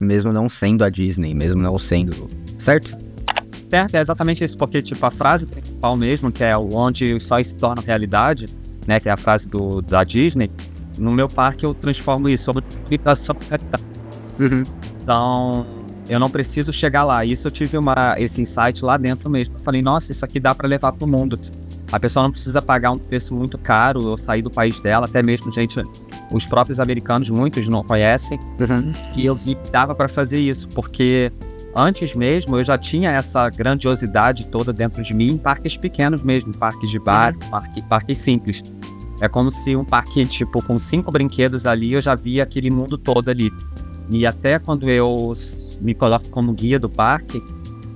Mesmo não sendo a Disney, mesmo não sendo... Certo? Certo, é exatamente isso, porque tipo, a frase principal mesmo, que é onde os sonhos se tornam realidade, né, que é a frase da Disney, no meu parque eu transformo isso sobre limitação e realidade. Então, eu não preciso chegar lá. Isso eu tive esse insight lá dentro mesmo. Eu falei, nossa, isso aqui dá para levar pro mundo. A pessoa não precisa pagar um preço muito caro ou sair do país dela, até mesmo, gente, os próprios americanos, muitos não conhecem. E eu vi que dava para fazer isso, porque antes mesmo eu já tinha essa grandiosidade toda dentro de mim em parques pequenos mesmo, parques de bar, parques simples. É como se um parque, tipo, com 5 brinquedos ali, eu já via aquele mundo todo ali. E até quando eu me coloco como guia do parque,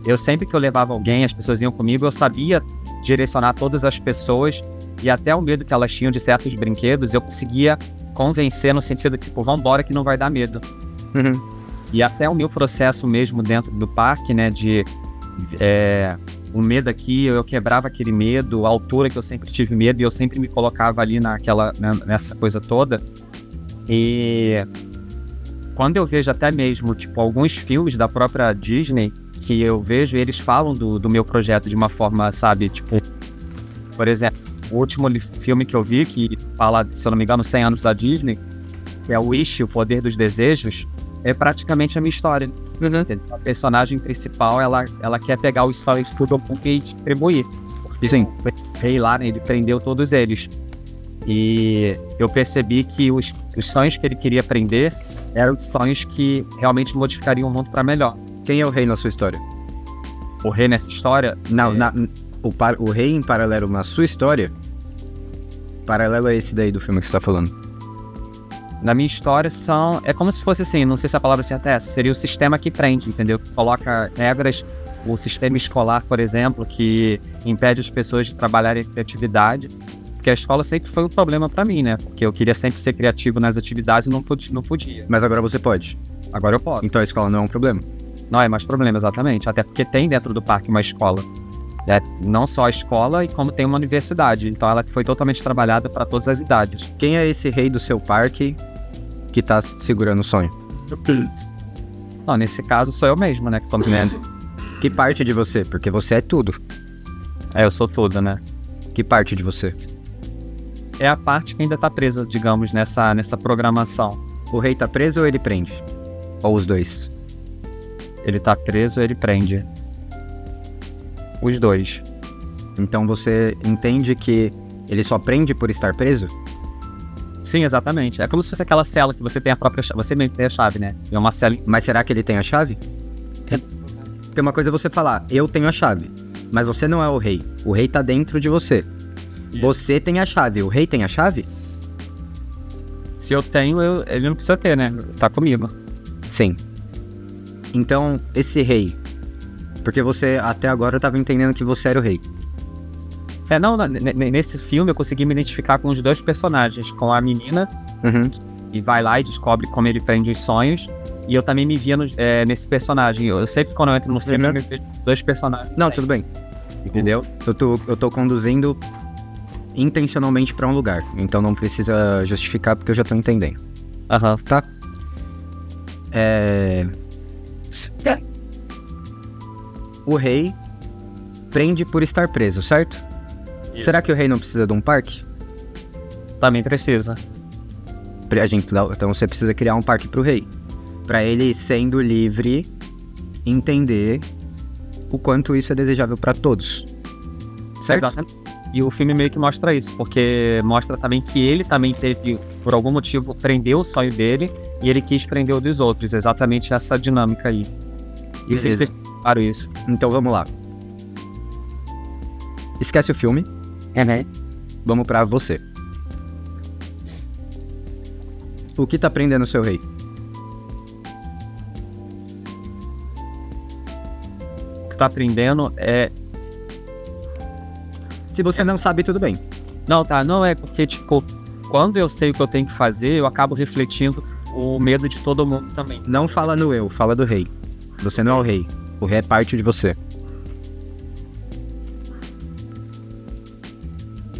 eu sempre que eu levava alguém, as pessoas iam comigo, eu sabia direcionar todas as pessoas e até o medo que elas tinham de certos brinquedos, eu conseguia convencer no sentido de, tipo, vambora que não vai dar medo. E até o meu processo mesmo dentro do parque, né, de o medo aqui, eu quebrava aquele medo, a altura que eu sempre tive medo e eu sempre me colocava ali nessa coisa toda. E quando eu vejo até mesmo, tipo, alguns filmes da própria Disney, que eu vejo, eles falam do meu projeto de uma forma, sabe, tipo, por exemplo, o último filme que eu vi, que fala, se eu não me engano, 100 anos da Disney, que é o Wish, o Poder dos Desejos, é praticamente a minha história. A personagem principal, ela quer pegar os sonhos tudo e distribuir. Sim. O rei lá, né, ele prendeu todos eles. E eu percebi que os sonhos que ele queria prender eram os sonhos que realmente modificariam o mundo para melhor. Quem é o rei na sua história? O rei nessa história? Não, o rei em paralelo na sua história, paralelo a esse daí do filme que você tá falando. Na minha história é como se fosse assim, não sei se a palavra certa é essa, seria o sistema que prende, entendeu? Que coloca regras, o sistema escolar, por exemplo, que impede as pessoas de trabalharem em criatividade, porque a escola sempre foi um problema pra mim, né? Porque eu queria sempre ser criativo nas atividades e não podia. Mas agora você pode. Agora eu posso. Então a escola não é um problema? Não é mais problema, exatamente. Até porque tem dentro do parque uma escola. Não só a escola, e como tem uma universidade. Então ela foi totalmente trabalhada para todas as idades. Quem é esse rei do seu parque que tá segurando o sonho? Não, nesse caso sou eu mesmo, né, que tô me vendo. Que parte de você? Porque você é tudo. Eu sou tudo, né? Que parte de você? É a parte que ainda tá presa, digamos, nessa programação. O rei tá preso ou ele prende? Ou os dois? Ele tá preso ou ele prende? Os dois. Então você entende que ele só prende por estar preso? Sim, exatamente. É como se fosse aquela cela que você tem a própria chave. Você mesmo tem a chave, né? É uma cela. Mas será que ele tem a chave? Porque uma coisa é você falar, eu tenho a chave. Mas você não é o rei. O rei tá dentro de você. Você tem a chave. O rei tem a chave? Se eu tenho, ele não precisa ter, né? Tá comigo. Sim. Então, esse rei... Porque você até agora estava entendendo que você era o rei. Nesse filme eu consegui me identificar com os dois personagens, com a menina, e vai lá e descobre como ele prende os sonhos, e eu também me via nesse personagem. Eu sempre, quando eu entro no filme, eu me vejo dois personagens. Não, tudo bem. Entendeu? Eu tô conduzindo intencionalmente para um lugar, então não precisa justificar porque eu já tô entendendo. Tá? O rei prende por estar preso, certo? Isso. Será que o rei não precisa de um parque? Também precisa. Então você precisa criar um parque pro rei. Pra ele, sendo livre, entender o quanto isso é desejável pra todos. Certo? Exatamente. E o filme meio que mostra isso, porque mostra também que ele também teve, por algum motivo, prendeu o sonho dele e ele quis prender o dos outros. Exatamente essa dinâmica aí. E beleza. Claro, isso. Então vamos lá. Esquece o filme. Vamos pra você. O que tá prendendo o seu rei? O que tá prendendo é... Se você não sabe, tudo bem. Não é porque, tipo, quando eu sei o que eu tenho que fazer, eu acabo refletindo o medo de todo mundo também. Não fala no eu, fala do rei. Você não é o rei. O rei é parte de você.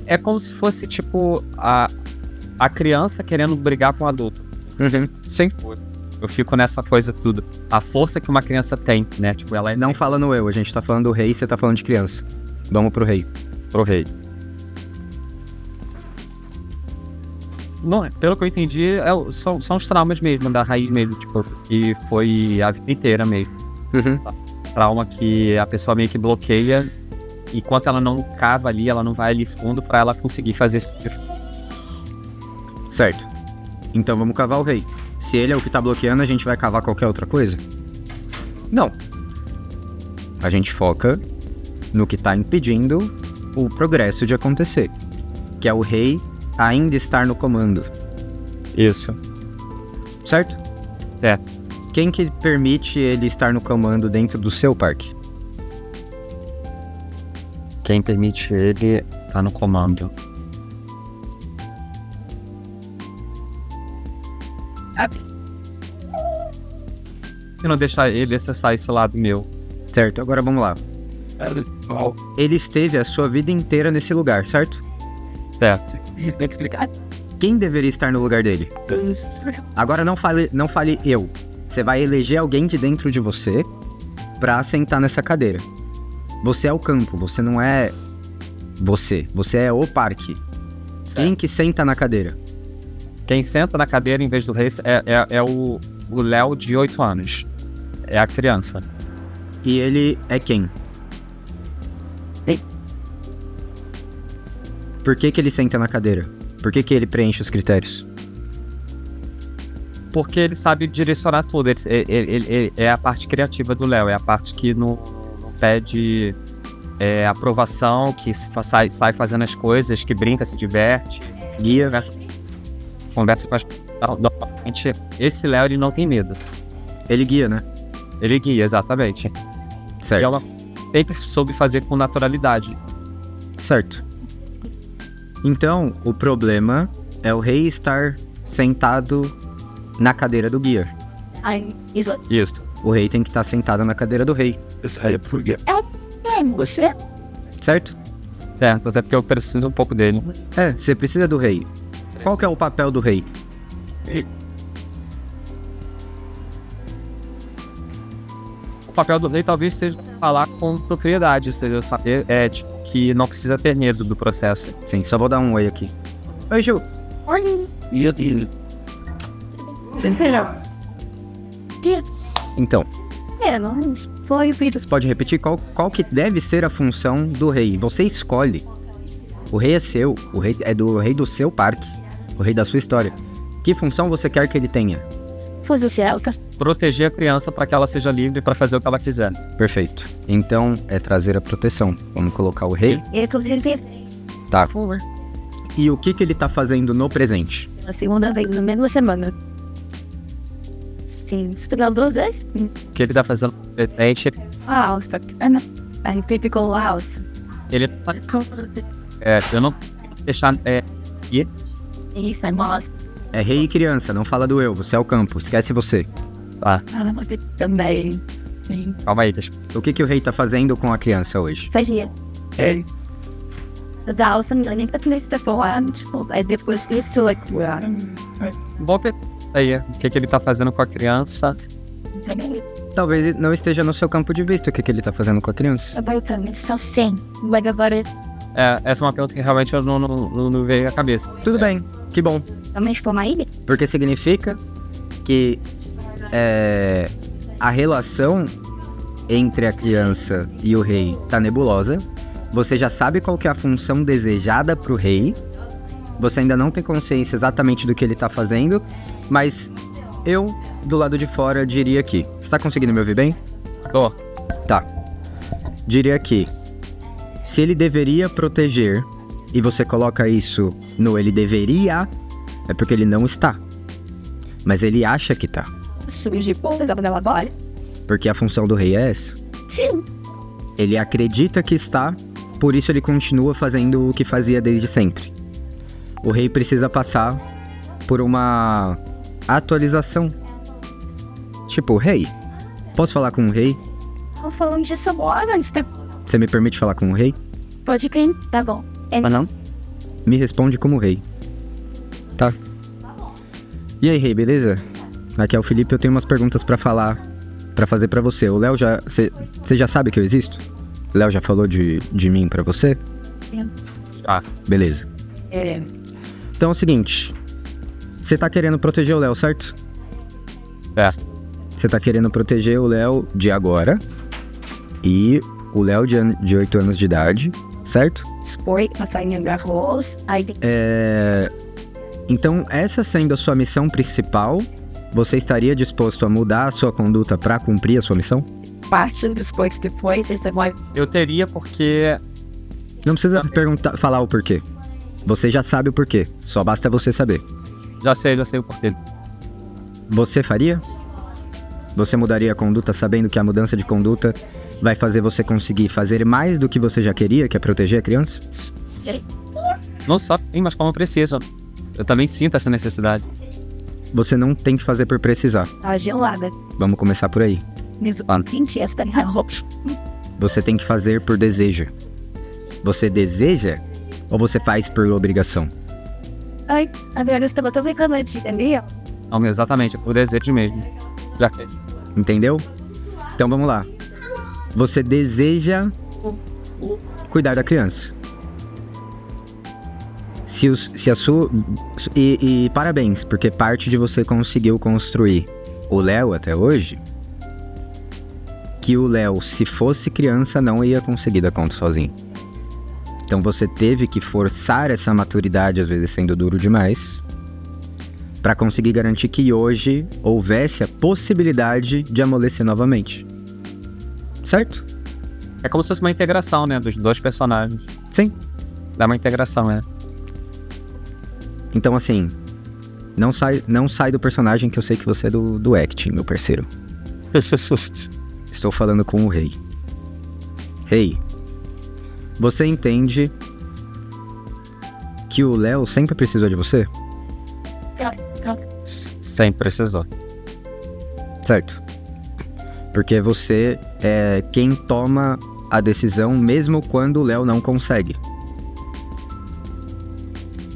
É como se fosse, tipo, a criança querendo brigar com o adulto. Sim. Eu fico nessa coisa tudo. A força que uma criança tem, né? Tipo, ela é... Não fala no eu, a gente tá falando do rei e você tá falando de criança. Vamos pro rei. Pro rei. Não, pelo que eu entendi, são os traumas mesmo, da raiz mesmo, tipo, que foi a vida inteira mesmo. Trauma que a pessoa meio que bloqueia, e enquanto ela não cava ali, ela não vai ali fundo pra ela conseguir fazer isso. Certo. Então vamos cavar o rei. Se ele é o que tá bloqueando, a gente vai cavar qualquer outra coisa? Não. A gente foca no que tá impedindo o progresso de acontecer, que é o rei ainda estar no comando. Isso. Certo? É. Quem que permite ele estar no comando dentro do seu parque? Quem permite ele tá no comando. E não deixar ele acessar esse lado meu. Certo, agora vamos lá. Ele esteve a sua vida inteira nesse lugar, certo? Certo. Quem deveria estar no lugar dele? Agora não fale eu. Você vai eleger alguém de dentro de você pra sentar nessa cadeira. Você é o campo, você não é você. Você é o parque. Certo. Quem que senta na cadeira? Quem senta na cadeira em vez do rei é o Léo de 8 anos. É a criança. E ele é quem? Por que ele senta na cadeira? Por que ele preenche os critérios? Porque ele sabe direcionar tudo. Ele é a parte criativa do Léo. É a parte que não pede aprovação, que sai fazendo as coisas, que brinca, se diverte. Guia. Conversa com as... Esse Léo, ele não tem medo. Ele guia, né? Ele guia, exatamente. Certo. E ela sempre soube fazer com naturalidade. Certo. Então, o problema é o rei estar sentado na cadeira do guia. Isso. O rei tem que estar sentado na cadeira do rei. Você? Certo? Certo, até porque eu preciso um pouco dele. Você precisa do rei. Qual que é o papel do rei? O papel do rei talvez seja falar com propriedade, seja saber tipo, que não precisa ter medo do processo. Sim, só vou dar um oi aqui. Oi, Ju. Oi. Então, Foi você pode repetir qual que deve ser a função do rei? Você escolhe. O rei é seu, o rei é do rei do seu parque, o rei da sua história. Que função você quer que ele tenha? Proteger a criança para que ela seja livre para fazer o que ela quiser. Perfeito. Então, é trazer a proteção. Vamos colocar o rei. Tá. E o que ele tá fazendo no presente? A segunda vez na mesma semana. Sim, estudando 2 vezes. O que ele tá fazendo no presente? House, typical house. Ele eu não deixar Isso, é boss. É rei e criança, não fala do eu. Você é o campo, esquece você. Tá. Também. Sim. Calma aí, deixa. O que o rei tá fazendo com a criança hoje? Fazia. The house and then it makes the forward. Aí depois disso, like, Bom aí, o que ele tá fazendo com a criança? Talvez não esteja no seu campo de vista o que ele tá fazendo com a criança. Estão sim. Mas agora Essa é uma pergunta que realmente eu não veio à cabeça. Tudo bem, que bom. também formar ele? Porque significa que a relação entre a criança e o rei tá nebulosa. Você já sabe qual que é a função desejada pro rei. Você ainda não tem consciência exatamente do que ele tá fazendo. Mas eu, do lado de fora, diria que... Você tá conseguindo me ouvir bem? Tô. Tá. Diria que... Se ele deveria proteger... E você coloca isso no ele deveria... É porque ele não está. Mas ele acha que tá. Surge ponta da agora? Porque a função do rei é essa. Sim. Ele acredita que está... Por isso ele continua fazendo o que fazia desde sempre. O rei precisa passar por uma atualização. Tipo, rei, posso falar com o rei? Tô falando disso agora, antes da... Você me permite falar com o rei? Pode vir, tá bom. Não? Me responde como rei. Tá. E aí, rei, beleza? aqui é o Felipe, eu tenho umas perguntas pra fazer pra você. O Léo já... Você já sabe que eu existo? O Léo já falou de mim pra você? Beleza. Então é o seguinte, você tá querendo proteger o Léo, certo? Você tá querendo proteger o Léo de agora e o Léo de 8 anos de idade, certo? Então, essa sendo a sua missão principal, você estaria disposto a mudar a sua conduta pra cumprir a sua missão? Eu teria porque... Não precisa falar o porquê. Você já sabe o porquê, só basta você saber. Já sei o porquê. Você faria? Você mudaria a conduta sabendo que a mudança de conduta vai fazer você conseguir fazer mais do que você já queria, que é proteger a criança? Não só, mas como eu preciso. Eu também sinto essa necessidade. Você não tem que fazer por precisar. Tá gelada. Vamos começar por aí. Você tem que fazer por desejo. Você deseja ou você faz por obrigação? Ai, agora estava tão reclamante, entendeu? Não, exatamente, é por desejo mesmo. Já fez. Entendeu? Então vamos lá. Você deseja cuidar da criança. Se a sua... E parabéns, porque parte de você conseguiu construir o Léo até hoje, que o Léo, se fosse criança, não ia conseguir dar conta sozinho. Então você teve que forçar essa maturidade, às vezes sendo duro demais, para conseguir garantir que hoje houvesse a possibilidade de amolecer novamente. Certo? É como se fosse uma integração, né, dos dois personagens. Sim. Dá uma integração, né? Então assim, não sai do personagem, que eu sei que você é do acting, meu parceiro. Estou falando com o rei. Rei, você entende que o Léo sempre precisou de você? Sempre precisou. Certo. Porque você é quem toma a decisão mesmo quando o Léo não consegue.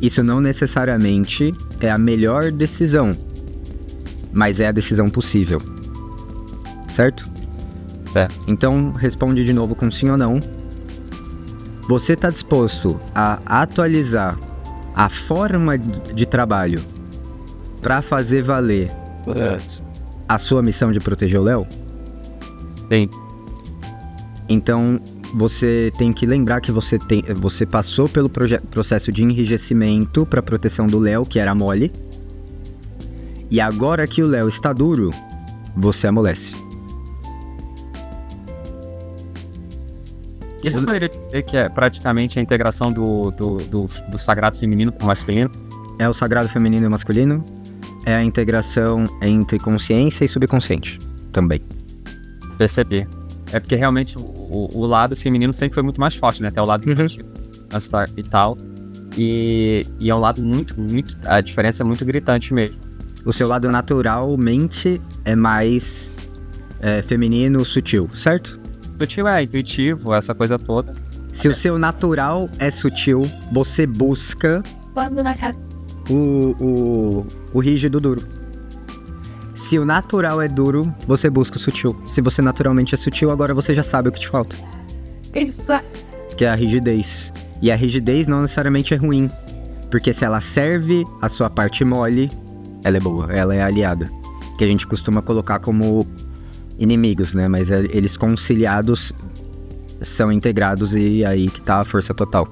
Isso não necessariamente é a melhor decisão, mas é a decisão possível. Certo? Então, responde de novo com sim ou não. Você está disposto a atualizar a forma de trabalho para fazer valer a sua missão de proteger o Léo? Sim. Então, você tem que lembrar que você passou pelo processo de enrijecimento para proteção do Léo, que era mole. E agora que o Léo está duro, você amolece. Isso poderia dizer que é praticamente a integração do sagrado feminino com o masculino? É o sagrado feminino e o masculino. É a integração entre consciência e subconsciente também. Perceber. É porque realmente o lado feminino sempre foi muito mais forte, né? Até o lado infantil e tal. E é um lado muito... A diferença é muito gritante mesmo. O seu lado naturalmente é mais feminino, sutil, certo? Sutil é intuitivo, essa coisa toda. Se o seu natural é sutil, você busca o rígido duro. Se o natural é duro, você busca o sutil. Se você naturalmente é sutil, agora você já sabe o que te falta. Que é a rigidez. E a rigidez não necessariamente é ruim. Porque se ela serve a sua parte mole, ela é boa, ela é aliada. Que a gente costuma colocar como inimigos, né? Mas eles conciliados são integrados e aí que tá a força total.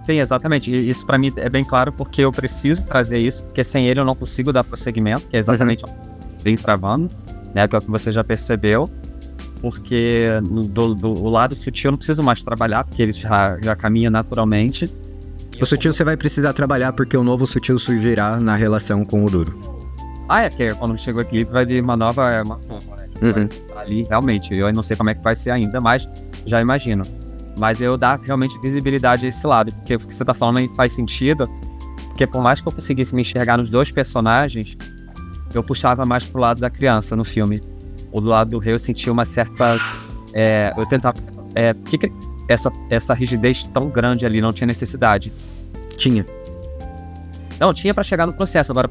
Sim, exatamente. E isso pra mim é bem claro porque eu preciso trazer isso, porque sem ele eu não consigo dar prosseguimento, que é exatamente o que vem travando, né? Que é o que você já percebeu. Porque do lado sutil eu não preciso mais trabalhar, porque ele já caminha naturalmente. O sutil você vai precisar trabalhar porque o novo sutil surgirá na relação com o duro. É que quando chega o equilíbrio vai vir uma nova forma, né? Ali, realmente, eu não sei como é que vai ser ainda, mas já imagino. Mas eu dar realmente visibilidade a esse lado, porque o que você tá falando aí faz sentido, porque por mais que eu conseguisse me enxergar nos dois personagens, eu puxava mais pro lado da criança no filme. Ou do lado do rei eu sentia uma certa... eu tentava... Por que essa rigidez tão grande ali não tinha necessidade? Tinha. Não, tinha pra chegar no processo, agora...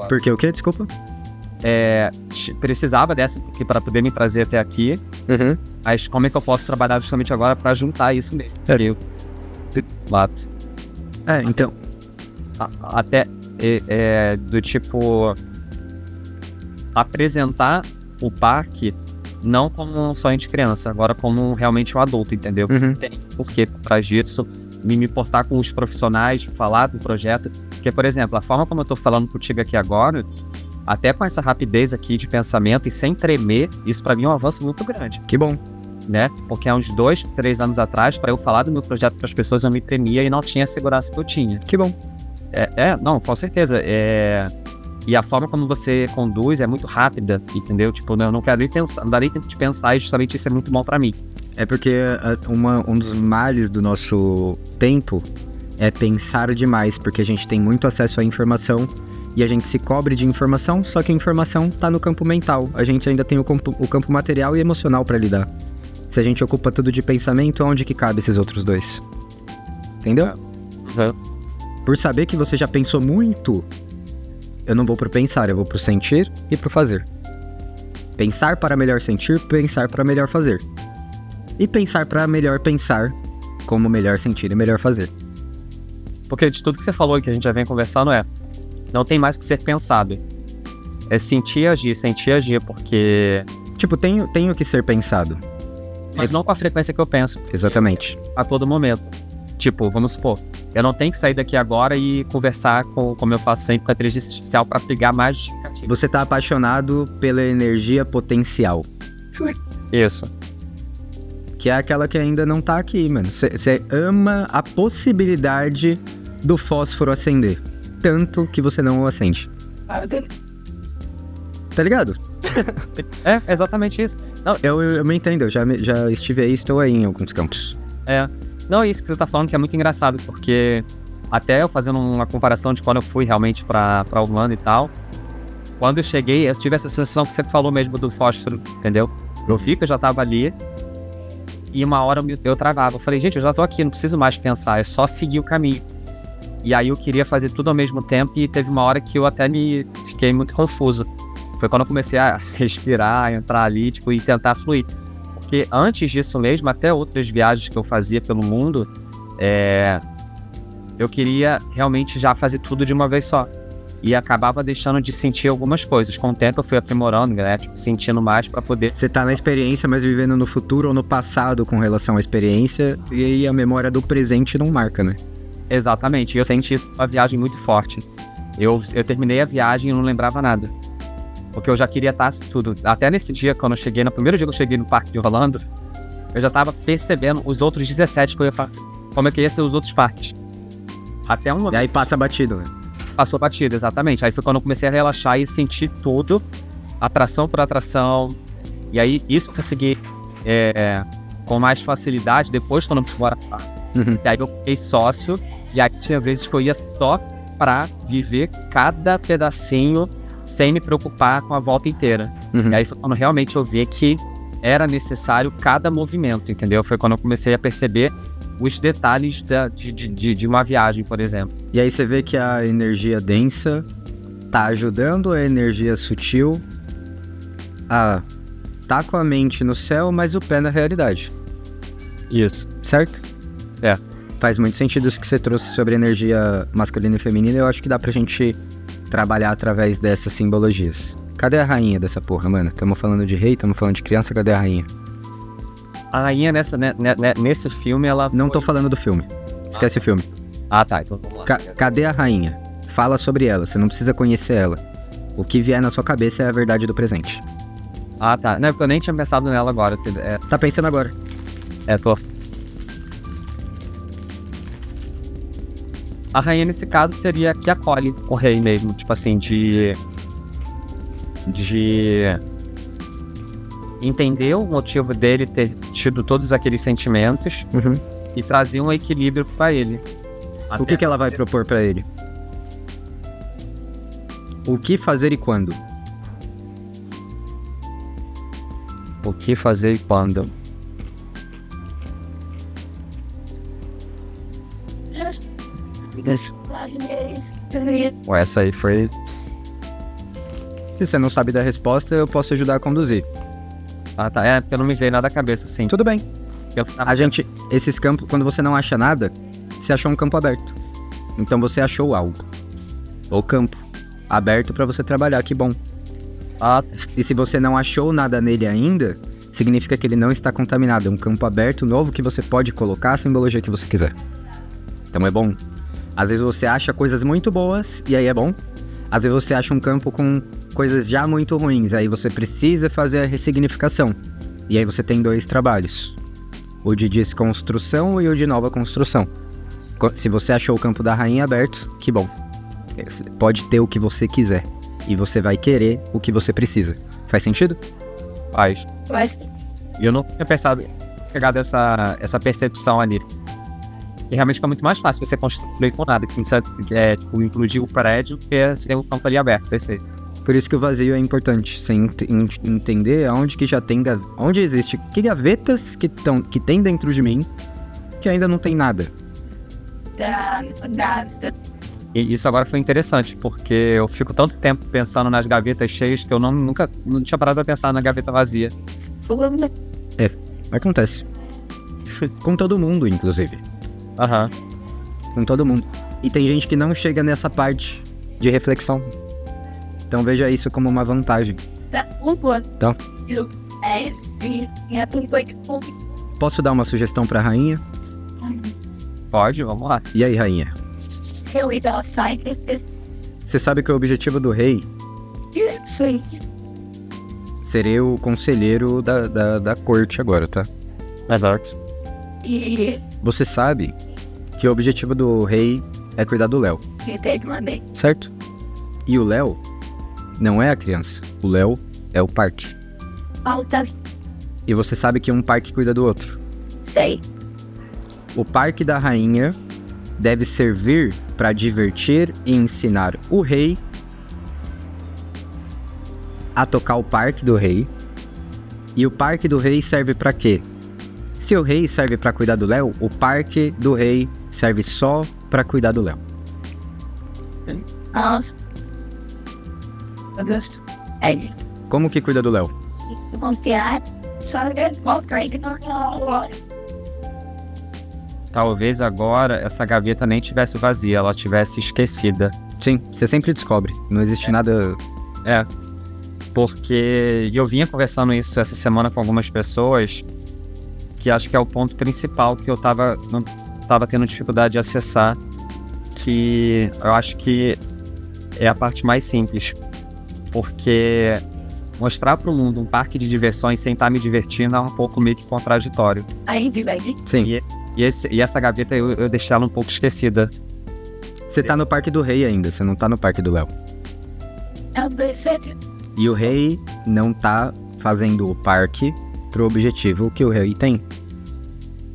Porque o quê? Desculpa. Precisava dessa aqui para poder me trazer até aqui. Mas como é que eu posso trabalhar justamente agora para juntar isso mesmo? Então. Até do tipo apresentar o parque não como um sonho de criança, agora como realmente um adulto, entendeu? Tem porquê por trás disso, me importar com os profissionais, falar do projeto. Porque, por exemplo, a forma como eu tô falando contigo aqui agora, até com essa rapidez aqui de pensamento e sem tremer, isso pra mim é um avanço muito grande. Que bom. Né? Porque há uns 2, 3 anos atrás, para eu falar do meu projeto para as pessoas, eu me tremia e não tinha a segurança que eu tinha. Que bom. Não, com certeza. E a forma como você conduz é muito rápida, entendeu? Tipo, eu não quero nem pensar, não dá nem tempo de pensar, e justamente isso é muito bom para mim. É porque um dos males do nosso tempo é pensar demais, porque a gente tem muito acesso à informação e a gente se cobre de informação, só que a informação tá no campo mental. A gente ainda tem o campo material e emocional para lidar. Se a gente ocupa tudo de pensamento, onde que cabe esses outros dois? Entendeu? Por saber que você já pensou muito, eu não vou pro pensar, eu vou pro sentir e pro fazer. Pensar para melhor sentir, pensar para melhor fazer. E pensar para melhor pensar, como melhor sentir e melhor fazer. Porque de tudo que você falou e que a gente já vem conversando não tem mais que ser pensado. É sentir e agir, porque... Tipo, tenho que ser pensado. Mas não com a frequência que eu penso. Exatamente. A todo momento. Tipo, vamos supor, eu não tenho que sair daqui agora e conversar como eu faço sempre com a inteligência artificial para pegar mais justificativas. Você tá apaixonado pela energia potencial. Isso. Que é aquela que ainda não tá aqui, mano. Você ama a possibilidade do fósforo acender. Tanto que você não o acende. Tá ligado? É exatamente isso. Não, eu me entendo, eu já estive aí, estou aí em alguns campos. Não, isso que você tá falando que é muito engraçado, porque até eu fazendo uma comparação de quando eu fui realmente pra Orlando e tal, quando eu cheguei, eu tive essa sensação que você falou mesmo do fósforo, entendeu? Eu vi que eu já tava ali e uma hora eu travava. Eu falei, gente, eu já tô aqui, não preciso mais pensar, é só seguir o caminho. E aí eu queria fazer tudo ao mesmo tempo e teve uma hora que eu até fiquei muito confuso. Foi quando eu comecei a respirar, entrar ali, tipo, e tentar fluir. Porque antes disso mesmo, até outras viagens que eu fazia pelo mundo, eu queria realmente já fazer tudo de uma vez só. E acabava deixando de sentir algumas coisas. Com o tempo eu fui aprimorando, né? Tipo, sentindo mais pra poder... Você tá na experiência, mas vivendo no futuro ou no passado com relação à experiência, e aí a memória do presente não marca, né? Exatamente. Eu senti isso uma viagem muito forte. Eu terminei a viagem e não lembrava nada. Porque eu já queria estar tudo. Até nesse dia, quando eu cheguei, no primeiro dia que eu cheguei no Parque de Orlando, eu já tava percebendo os outros 17 que eu ia fazer. Como é que ia ser os outros parques. Até um momento. E aí passa batido, né? Passou batido, exatamente. Aí foi quando eu comecei a relaxar e sentir tudo, atração por atração. E aí isso eu consegui com mais facilidade depois quando eu fui embora. E aí eu fiquei sócio, e aí tinha vezes que eu ia só pra viver cada pedacinho sem me preocupar com a volta inteira. E aí foi quando realmente eu vi que era necessário cada movimento, entendeu? Foi quando eu comecei a perceber os detalhes de uma viagem, por exemplo. E aí você vê que a energia densa tá ajudando a energia sutil a tá com a mente no céu, mas o pé na realidade. Isso. Certo? Faz muito sentido isso que você trouxe sobre energia masculina e feminina. Eu acho que dá pra gente trabalhar através dessas simbologias. Cadê a rainha dessa porra, mano? Tamo falando de rei, tamo falando de criança, cadê a rainha? A rainha nesse filme, ela... Não tô falando do filme. Esquece o filme. Ah, tá. Então vamos lá. Cadê a rainha? Fala sobre ela, você não precisa conhecer ela. O que vier na sua cabeça é a verdade do presente. Ah, tá. Não, eu nem tinha pensado nela agora. Tá pensando agora. Tô. A rainha, nesse caso, seria a que acolhe o rei mesmo. Tipo assim, de entender o motivo dele ter tido todos aqueles sentimentos e trazer um equilíbrio pra ele. O que ela vai propor pra ele? O que fazer e quando? O que fazer e quando? Essa aí foi Se você não sabe da resposta, eu posso ajudar a conduzir. Ah, tá. É, porque não me veio nada à cabeça, assim. Tudo bem. Eu- Esses campos, quando você não acha nada, você achou um campo aberto. Então você achou algo. O campo aberto pra você trabalhar, que bom. Ah, E se você não achou nada nele ainda, significa que ele não está contaminado. É um campo aberto novo que você pode colocar a simbologia que você quiser. Então é bom. Às vezes você acha coisas muito boas e aí é bom. Às vezes você acha um campo com coisas já muito ruins, aí você precisa fazer a ressignificação. E aí você tem 2 trabalhos. O de desconstrução e o de nova construção. Se você achou o campo da rainha aberto, que bom. Pode ter o que você quiser. E você vai querer o que você precisa. Faz sentido? faz. Mas E eu não tinha pensado em pegar essa percepção ali. E realmente fica muito mais fácil você construir com nada. Que é tipo, implodir o prédio que ser um campo ali aberto. Perfeito. Por isso que o vazio é importante. Você entender aonde que já tem... Onde existe... Que gavetas que tem dentro de mim que ainda não tem nada. E isso agora foi interessante, porque eu fico tanto tempo pensando nas gavetas cheias que eu nunca tinha parado pra pensar na gaveta vazia. Acontece. Com todo mundo, inclusive. Aham. Com todo mundo. E tem gente que não chega nessa parte de reflexão. Então veja isso como uma vantagem. Então. Posso dar uma sugestão pra rainha? Pode, vamos lá. E aí, rainha? Você sabe que o objetivo do rei seria o conselheiro da corte agora, tá? Exato. Você sabe que o objetivo do rei é cuidar do Léo, certo? E o Léo não é a criança. O Léo é o parque. E você sabe que um parque cuida do outro. Sei. O parque da rainha deve servir para divertir e ensinar o rei a tocar o parque do rei. E o parque do rei serve para quê? Se o rei serve para cuidar do Léo, o parque do rei serve só para cuidar do Léo. Como que cuida do Léo? Talvez agora essa gaveta nem tivesse vazia, ela tivesse esquecida. Sim, você sempre descobre. Não existe nada... É, porque eu vinha conversando isso essa semana com algumas pessoas, que acho que é o ponto principal que eu não tava tendo dificuldade de acessar, que eu acho que é a parte mais simples, porque mostrar para o mundo um parque de diversões sem estar me divertindo é um pouco meio que contraditório. Sim. E essa gaveta eu deixei ela um pouco esquecida. Você tá no parque do rei ainda, você não tá no parque do Léo. E o rei não tá fazendo o parque pro objetivo que o rei tem.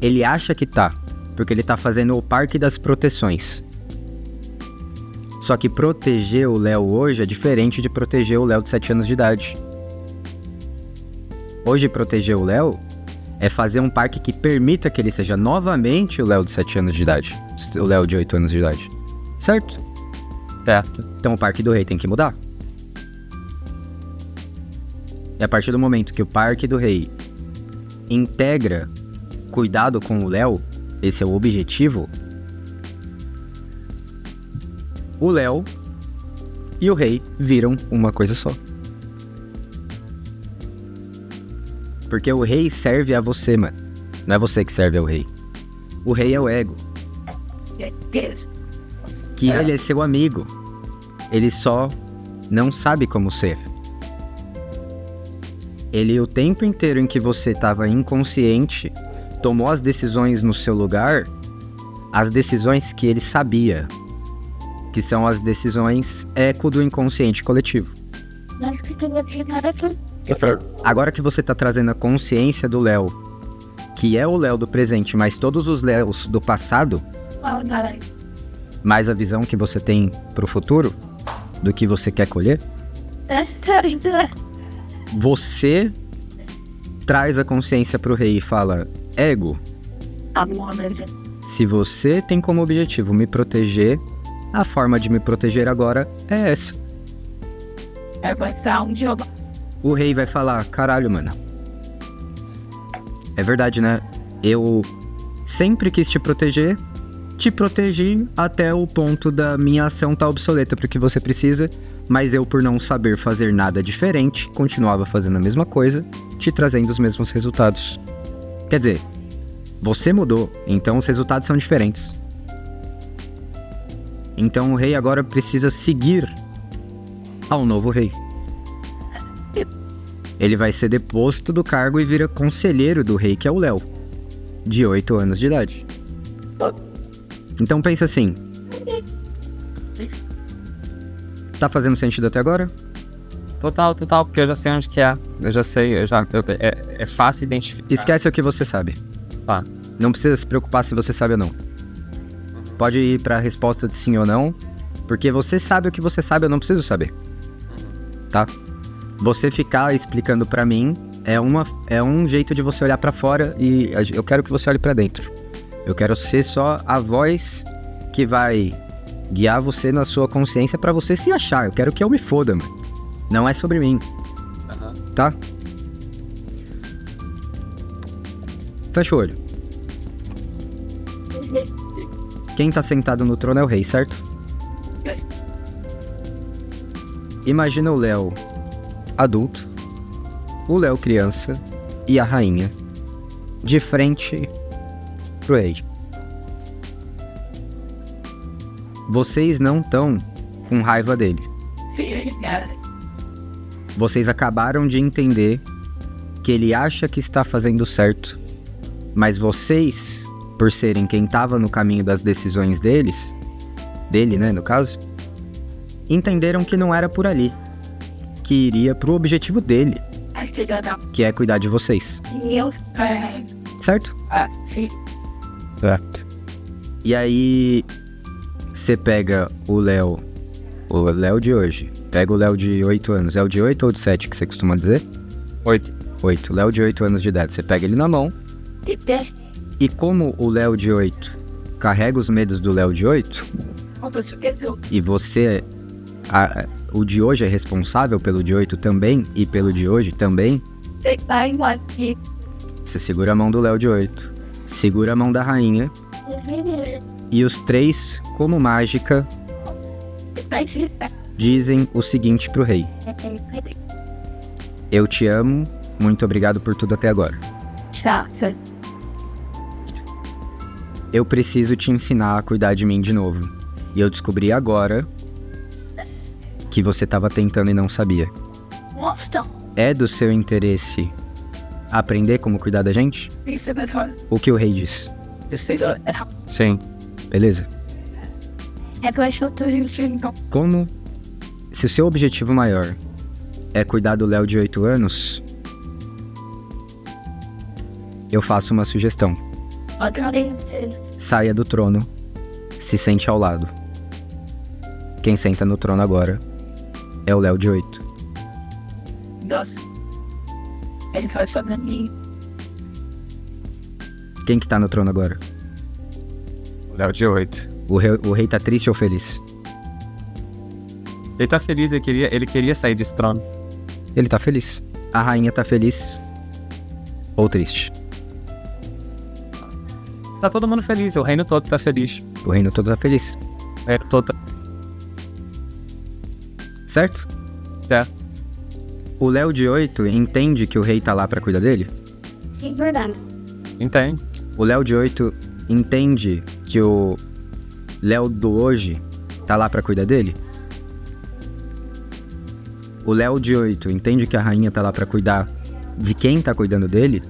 Ele acha que tá, porque ele tá fazendo o parque das proteções. Só que proteger o Léo hoje é diferente de proteger o Léo de 7 anos de idade. Hoje proteger o Léo é fazer um parque que permita que ele seja novamente o Léo de 7 anos de idade. O Léo de 8 anos de idade. Certo? Certo. Então o parque do rei tem que mudar. E a partir do momento que o parque do rei integra cuidado com o Léo, esse é o objetivo, o Léo e o rei viram uma coisa só. Porque o rei serve a você, mano. Não é você que serve ao rei. O rei é o ego. Que ele é seu amigo. Ele só não sabe como ser. Ele, o tempo inteiro em que você estava inconsciente, tomou as decisões no seu lugar, as decisões que ele sabia, que são as decisões eco do inconsciente coletivo. Agora que você tá trazendo a consciência do Léo, que é o Léo do presente, mas todos os Léos do passado, mais a visão que você tem pro futuro, do que você quer colher, você traz a consciência pro rei e fala: ego, se você tem como objetivo me proteger, a forma de me proteger agora é essa. I went down job. O rei vai falar, caralho, mano. É verdade, né? Eu sempre quis te protegi até o ponto da minha ação tá obsoleta pro que você precisa, mas eu, por não saber fazer nada diferente, continuava fazendo a mesma coisa, te trazendo os mesmos resultados. Quer dizer, você mudou, então os resultados são diferentes. Então o rei agora precisa seguir ao novo rei. Ele vai ser deposto do cargo e vira conselheiro do rei, que é o Léo, de 8 anos de idade. Então pensa assim. Tá fazendo sentido até agora? Total, porque eu já sei onde que é. Eu já sei, é fácil identificar. Esquece o que você sabe. Tá. Não precisa se preocupar se você sabe ou não. Pode ir pra resposta de sim ou não, porque você sabe o que você sabe, eu não preciso saber. Tá? Você ficar explicando pra mim é um jeito de você olhar pra fora e eu quero que você olhe pra dentro. Eu quero ser só a voz que vai guiar você na sua consciência pra você se achar. Eu quero que eu me foda, mano. Não é sobre mim. Tá? Fecha o olho. Quem tá sentado no trono é o rei, certo? Imagina o Léo adulto, o Léo criança e a rainha de frente pro rei. Vocês não estão com raiva dele. Vocês acabaram de entender que ele acha que está fazendo certo, mas vocês, por serem quem estava no caminho das decisões dele, né, no caso, entenderam que não era por ali, que iria pro objetivo dele, que é cuidar de vocês. Certo? Certo. E aí, você pega o Léo de hoje, pega o Léo de 8 anos, é o de 8 ou de 7 que você costuma dizer? 8. Léo de 8 anos de idade, você pega ele na mão, e como o Léo de 8 carrega os medos do Léo de 8, e você, o de hoje é responsável pelo de 8 também, e pelo de hoje também, você segura a mão do Léo de 8, segura a mão da rainha, e os três, como mágica, dizem o seguinte pro rei: eu te amo, muito obrigado por tudo até agora. Eu preciso te ensinar a cuidar de mim de novo. E eu descobri agora que você estava tentando e não sabia. É do seu interesse aprender como cuidar da gente? O que o rei diz? Sim. Beleza? Como, se o seu objetivo maior é cuidar do Léo de 8 anos, eu faço uma sugestão. Saia do trono, se sente ao lado. Quem senta no trono agora é o Léo de 8. Quem que tá no trono agora? Léo de 8. O rei tá triste ou feliz? Ele tá feliz, ele queria sair desse trono. Ele tá feliz. A rainha tá feliz ou triste? Tá todo mundo feliz, o reino todo tá feliz. O reino todo tá feliz. O reino todo tá... Certo? Certo. O Léo de 8 entende que o rei tá lá pra cuidar dele? Entende. O Léo de 8 entende que o Léo do hoje tá lá pra cuidar dele? O Léo de 8 entende que a rainha tá lá pra cuidar de quem tá cuidando dele?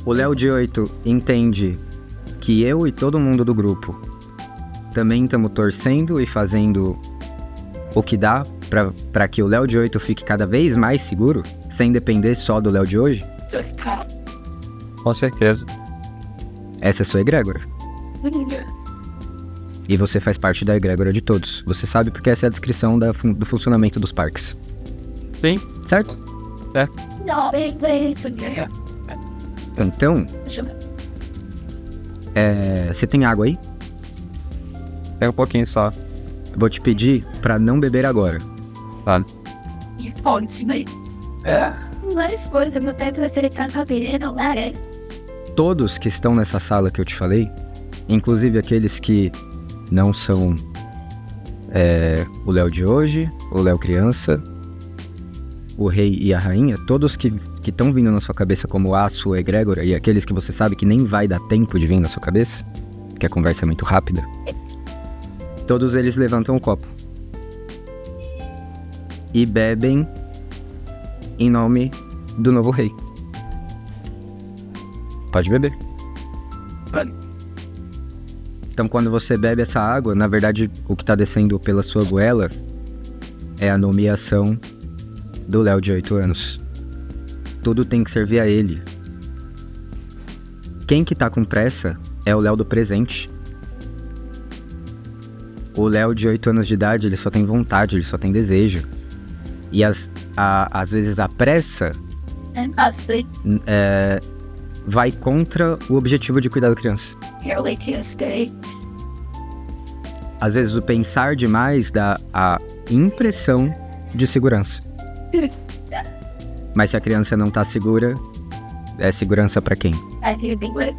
O Léo de 8 entende que eu e todo mundo do grupo também estamos torcendo e fazendo o que dá pra que o Léo de 8 fique cada vez mais seguro, sem depender só do Léo de hoje? Com certeza. Essa é a sua egrégora. E você faz parte da egrégora de todos. Você sabe porque essa é a descrição do funcionamento dos parques. Sim. Certo? Certo. Então, você tem água aí? Tem um pouquinho só. Vou te pedir pra não beber agora. Tá? You point me. Mas coisa meu tempo você tá cabendo, né? Todos que estão nessa sala que eu te falei, inclusive aqueles que não são o Léo de hoje, o Léo criança, o rei e a rainha, todos que estão vindo na sua cabeça como a sua egrégora e aqueles que você sabe que nem vai dar tempo de vir na sua cabeça, porque a conversa é muito rápida, todos eles levantam o copo e bebem em nome do novo rei. Pode beber. Então, quando você bebe essa água, na verdade, o que tá descendo pela sua goela é a nomeação do Léo de 8 anos. Tudo tem que servir a ele. Quem que tá com pressa é o Léo do presente. O Léo de 8 anos de idade, ele só tem vontade, ele só tem desejo. E às vezes a pressa And honestly, vai contra o objetivo de cuidar da criança. you're late to stay. Às vezes o pensar demais dá a impressão de segurança. Mas se a criança não tá segura, é segurança pra quem? And you think with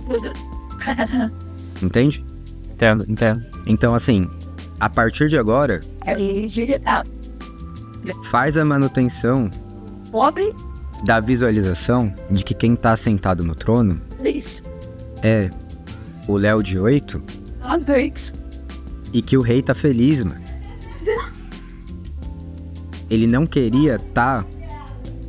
Entende? Entendo. Então, assim, a partir de agora, have you figured it out? faz a manutenção Bobby, da visualização de que quem tá sentado no trono please. é o Léo de 8 On breaks. e que o rei tá feliz, mano. Ele não queria tá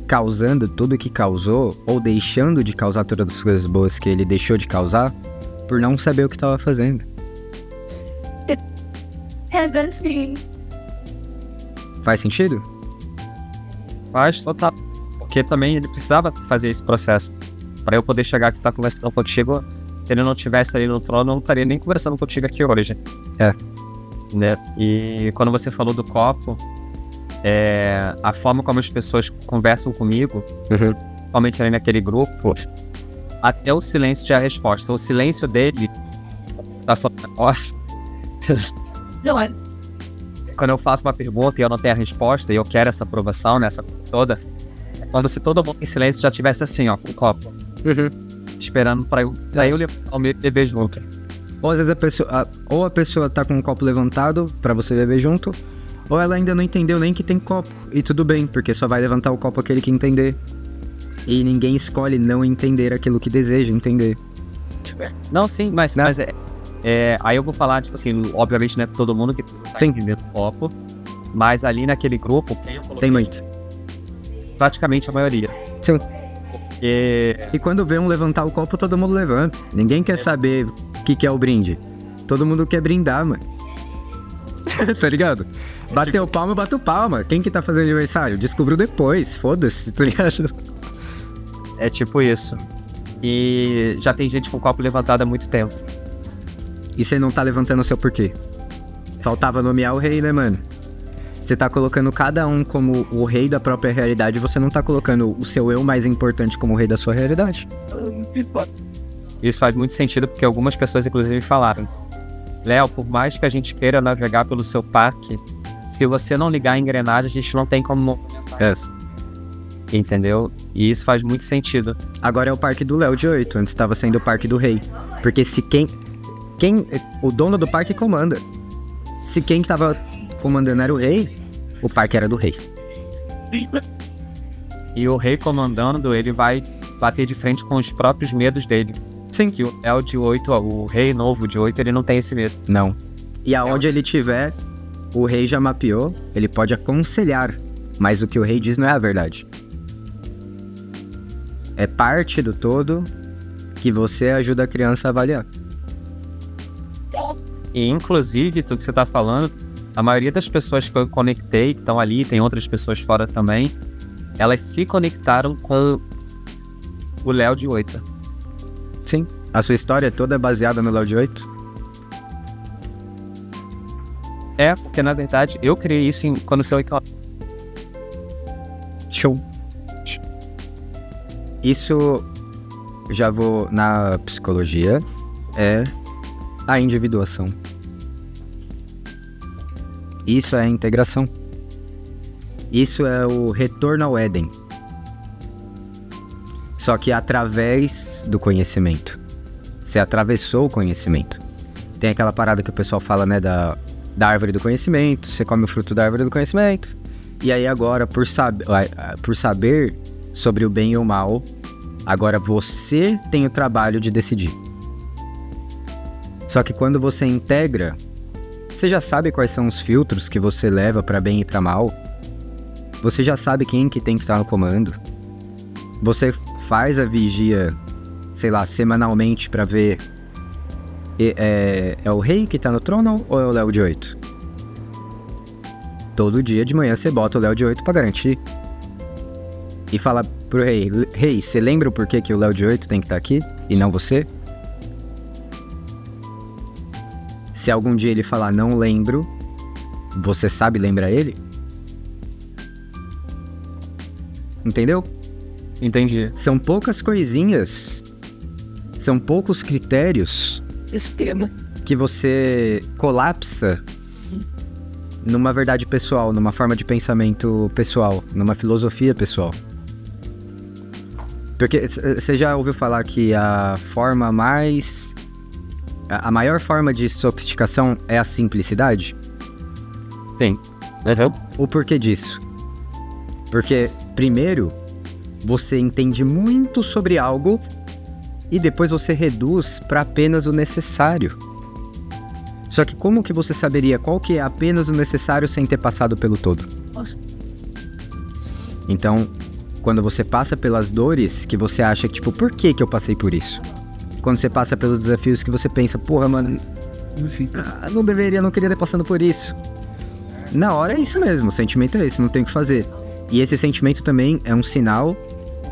causando tudo que causou ou deixando de causar todas as coisas boas que ele deixou de causar por não saber o que tava fazendo. Heaven's been. Faz sentido? Faz total. Porque também ele precisava fazer esse processo. Pra eu poder chegar aqui e estar conversando contigo. Se ele não estivesse ali no trono, eu não estaria nem conversando contigo aqui hoje. É. Né? E quando você falou do copo, a forma como as pessoas conversam comigo, principalmente ali naquele grupo, até o silêncio é a resposta. O silêncio dele tá só. No one. Quando eu faço uma pergunta e eu não tenho a resposta e eu quero essa aprovação nessa coisa toda, é como se todo mundo em silêncio já tivesse assim, ó, com o copo, esperando pra eu levantar o meu bebê junto. Ou às vezes a pessoa tá com o copo levantado pra você beber junto, ou ela ainda não entendeu nem que tem copo. E tudo bem, porque só vai levantar o copo aquele que entender. E ninguém escolhe não entender aquilo que deseja entender. Não, sim, mas aí eu vou falar, tipo assim, obviamente não é todo mundo que tá Sim. entendendo o copo, mas ali naquele grupo, quem eu coloquei, Tem muito. praticamente a maioria. Sim. E E quando vê um levantar o copo, todo mundo levanta. Ninguém quer saber o que é o brinde. Todo mundo quer brindar, mano. Tá ligado? Bateu palma, bato palma. Quem que tá fazendo aniversário? Descobriu depois. Foda-se, tá ligado? é tipo isso. E já tem gente com o copo levantado há muito tempo. E você não tá levantando o seu porquê. Faltava nomear o rei, né, mano? Você tá colocando cada um como o rei da própria realidade. Você não tá colocando o seu eu mais importante como o rei da sua realidade. Isso faz muito sentido porque algumas pessoas inclusive falaram: Léo, por mais que a gente queira navegar pelo seu parque, se você não ligar a engrenagem, a gente não tem como movimentar. Entendeu? E isso faz muito sentido. Agora é o parque do Léo de 8. Antes estava sendo o parque do rei. Porque se quem... O dono do parque comanda. Se quem tava comandando era o rei, o parque era do rei. E o rei comandando, ele vai bater de frente com os próprios medos dele. Sim. Que o Léo de 8, o rei novo de 8, ele não tem esse medo. Não. E aonde ele tiver, o rei já mapeou, ele pode aconselhar. Mas o que o rei diz não é a verdade. É parte do todo que você ajuda a criança a avaliar. E inclusive, tudo que você tá falando, a maioria das pessoas que eu conectei, que estão ali, tem outras pessoas fora também, elas se conectaram com o Léo de 8. Sim. A sua história toda é baseada no Léo de 8? É, porque na verdade eu criei isso quando você 8 anos. Show. Isso, já vou na psicologia, é a individuação. Isso é a integração. Isso é o retorno ao Éden. Só que através do conhecimento. Você atravessou o conhecimento. Tem aquela parada que o pessoal fala, né, da árvore do conhecimento. Você come o fruto da árvore do conhecimento. E aí agora, por saber sobre o bem e o mal, agora você tem o trabalho de decidir. Só que quando você integra, você já sabe quais são os filtros que você leva para bem e para mal. Você já sabe quem que tem que estar no comando. Você faz a vigia, sei lá, semanalmente para ver é o rei que tá no trono ou é o Léo de 8? Todo dia de manhã você bota o Léo de 8 pra garantir. E fala pro rei, rei, você lembra o porquê que o Léo de 8 tem que estar aqui e não você? Se algum dia ele falar não lembro, você sabe lembrar ele? Entendeu? Entendi. São poucas coisinhas, são poucos critérios Extrema. que você colapsa numa verdade pessoal, numa forma de pensamento pessoal, numa filosofia pessoal. Porque você já ouviu falar que a maior forma de sofisticação é a simplicidade? Sim. O porquê disso? Porque, primeiro, você entende muito sobre algo e depois você reduz para apenas o necessário. Só que como que você saberia qual que é apenas o necessário sem ter passado pelo todo? Nossa. Então, quando você passa pelas dores que você acha que, tipo, por que eu passei por isso? Quando você passa pelos desafios que você pensa, porra, mano, não queria ter passado por isso. Na hora é isso mesmo, o sentimento é esse, não tem o que fazer. E esse sentimento também é um sinal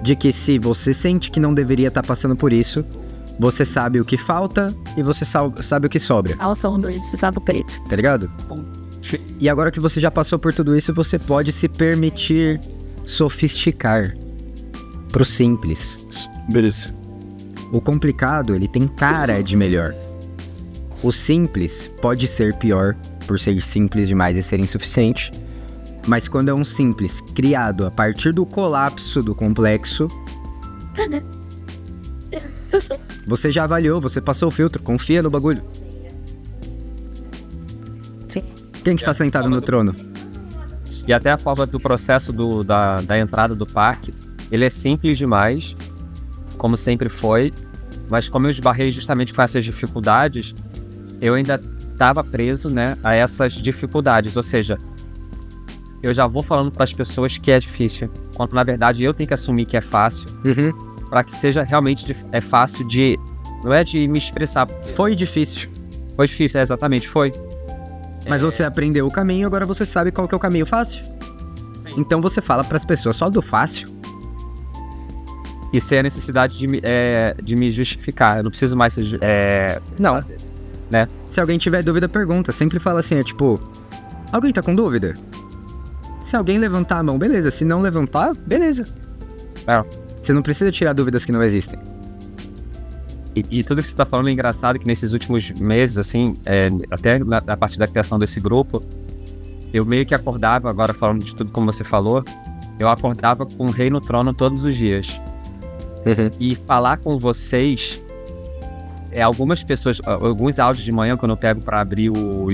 de que se você sente que não deveria estar passando por isso, você sabe o que falta e você sabe o que sobra. Alça um dois, você sabe o preto. Tá ligado? E agora que você já passou por tudo isso, você pode se permitir sofisticar pro simples. Beleza. O complicado, ele tem cara de melhor. O simples pode ser pior por ser simples demais e ser insuficiente. Mas quando é um simples criado a partir do colapso do complexo, você já avaliou, você passou o filtro, confia no bagulho. Sim. Quem que tá sentado no trono? E até a forma do processo da entrada do parque, ele é simples demais, como sempre foi, mas como eu esbarrei justamente com essas dificuldades, eu ainda estava preso, né, a essas dificuldades, ou seja, eu já vou falando para as pessoas que é difícil, quando na verdade eu tenho que assumir que é fácil, para que seja realmente fácil de, não é de me expressar. Foi difícil. Foi difícil, exatamente, foi. Mas você aprendeu o caminho, agora você sabe qual que é o caminho fácil. Então você fala para as pessoas só do fácil. E sem a necessidade de me justificar, eu não preciso mais... Não. Né? Se alguém tiver dúvida, pergunta. Sempre fala assim, tipo, alguém tá com dúvida? Se alguém levantar a mão, beleza. Se não levantar, beleza. Você não precisa tirar dúvidas que não existem. E tudo que você tá falando é engraçado, que nesses últimos meses, assim, até na parte da criação desse grupo, eu meio que acordava, agora falando de tudo como você falou, eu acordava com o Rei no Trono todos os dias. E falar com vocês, algumas pessoas, alguns áudios de manhã, quando eu pego para abrir o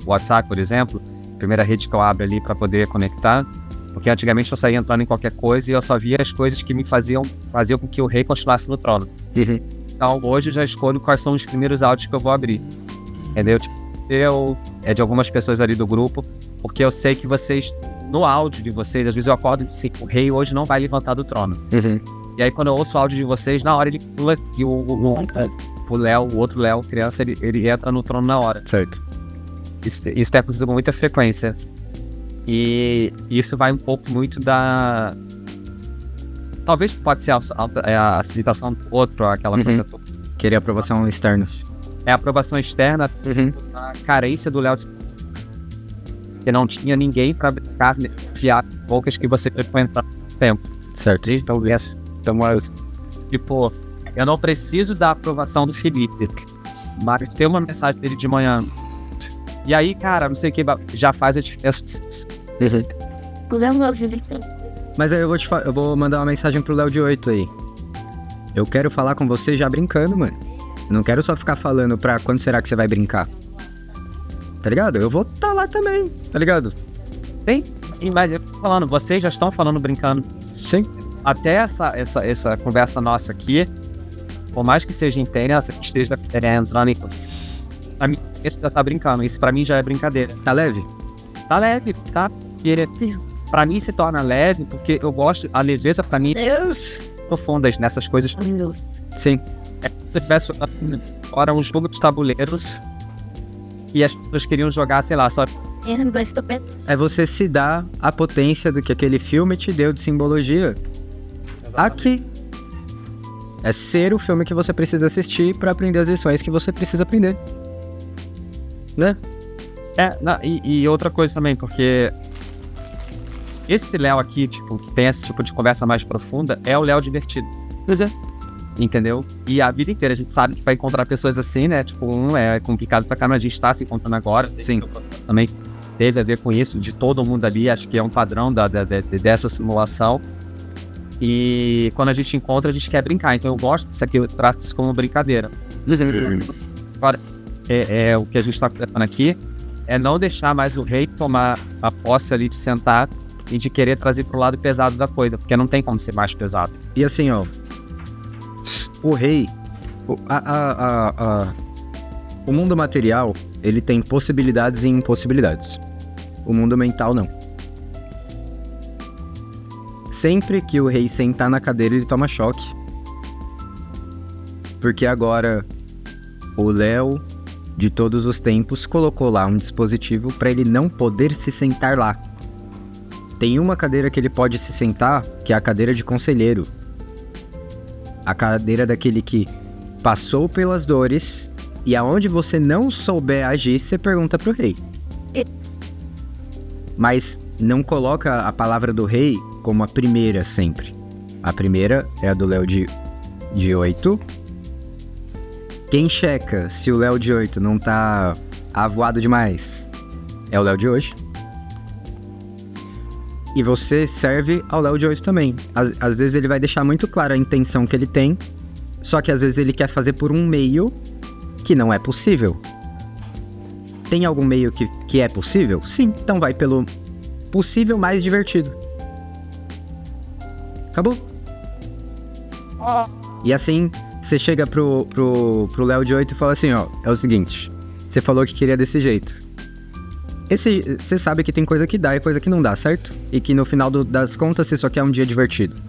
WhatsApp, por exemplo, primeira rede que eu abro ali para poder conectar, porque antigamente eu saía entrando em qualquer coisa e eu só via as coisas que me faziam com que o rei continuasse no trono. Então hoje eu já escolho quais são os primeiros áudios que eu vou abrir, entendeu? É de algumas pessoas ali do grupo, porque eu sei que vocês, no áudio de vocês, às vezes eu acordo e assim, o rei hoje não vai levantar do trono. E aí quando eu ouço o áudio de vocês, na hora ele pula e o Léo, o outro Léo, criança, ele entra no trono na hora. Certo. Isso tem acontecido com muita frequência. E isso vai um pouco muito da... Talvez pode ser a aceitação do outro, aquela coisa toda. Querer aprovação externa. É a aprovação externa, a carência do Léo, que não tinha ninguém pra brincar de poucas que você foi entrar no tempo. Certo. Então, Tipo, eu não preciso da aprovação do Felipe, mas ter uma mensagem dele de manhã E aí, cara, não sei o que, já faz a diferença. O Léo gosta de Mas aí eu vou mandar uma mensagem pro Léo de 8 aí. Eu quero falar com você já brincando, mano. Eu não quero só ficar falando pra quando será que você vai brincar. Tá ligado? Eu vou tá lá também, tá ligado? Tem? Mas eu tô falando, vocês já estão falando brincando. Sim. Até essa conversa nossa aqui, por mais que seja intensa, que esteja entrando em... Pra mim, isso já tá brincando. Isso pra mim já é brincadeira. Tá leve? Tá leve, tá? Pra mim se torna leve, porque eu gosto... A leveza pra mim profundas nessas coisas. Sim. Se eu tivesse fora um jogo de tabuleiros e as pessoas queriam jogar, sei lá, só... É você se dar a potência do que aquele filme te deu de simbologia. Aqui. É ser o filme que você precisa assistir pra aprender as lições que você precisa aprender. Né? E outra coisa também, porque esse Léo aqui, tipo, que tem esse tipo de conversa mais profunda, é o Léo divertido. Pois é. Entendeu? E a vida inteira a gente sabe que vai encontrar pessoas assim, né? Tipo, é complicado pra caramba, a gente tá se encontrando agora. Sim. Também teve a ver com isso, de todo mundo ali, acho que é um padrão dessa simulação. E quando a gente encontra, a gente quer brincar. Então eu gosto disso aqui, eu trato isso como brincadeira. Agora, o que a gente tá falando aqui é não deixar mais o rei tomar a posse ali de sentar e de querer trazer pro lado pesado da coisa, porque não tem como ser mais pesado. E assim, ó, o rei, o mundo material, ele tem possibilidades e impossibilidades. O mundo mental, não. Sempre que o rei sentar na cadeira, ele toma choque. Porque agora o Léo, de todos os tempos, colocou lá um dispositivo para ele não poder se sentar lá. Tem uma cadeira que ele pode se sentar, que é a cadeira de conselheiro. A cadeira daquele que passou pelas dores e aonde você não souber agir, você pergunta pro rei. Mas não coloca a palavra do rei como a primeira sempre. A primeira é a do Léo de 8. Quem checa se o Léo de 8 não tá avoado demais é o Léo de hoje. E você serve ao Léo de 8 também. Às vezes ele vai deixar muito clara a intenção que ele tem, só que às vezes ele quer fazer por um meio que não é possível. Tem algum meio que é possível? Sim, então vai pelo possível mais divertido. Acabou. E assim, você chega pro Léo de 8 e fala assim, ó, é o seguinte, você falou que queria desse jeito. Você sabe que tem coisa que dá e coisa que não dá, certo? E que no final das contas você só quer um dia divertido.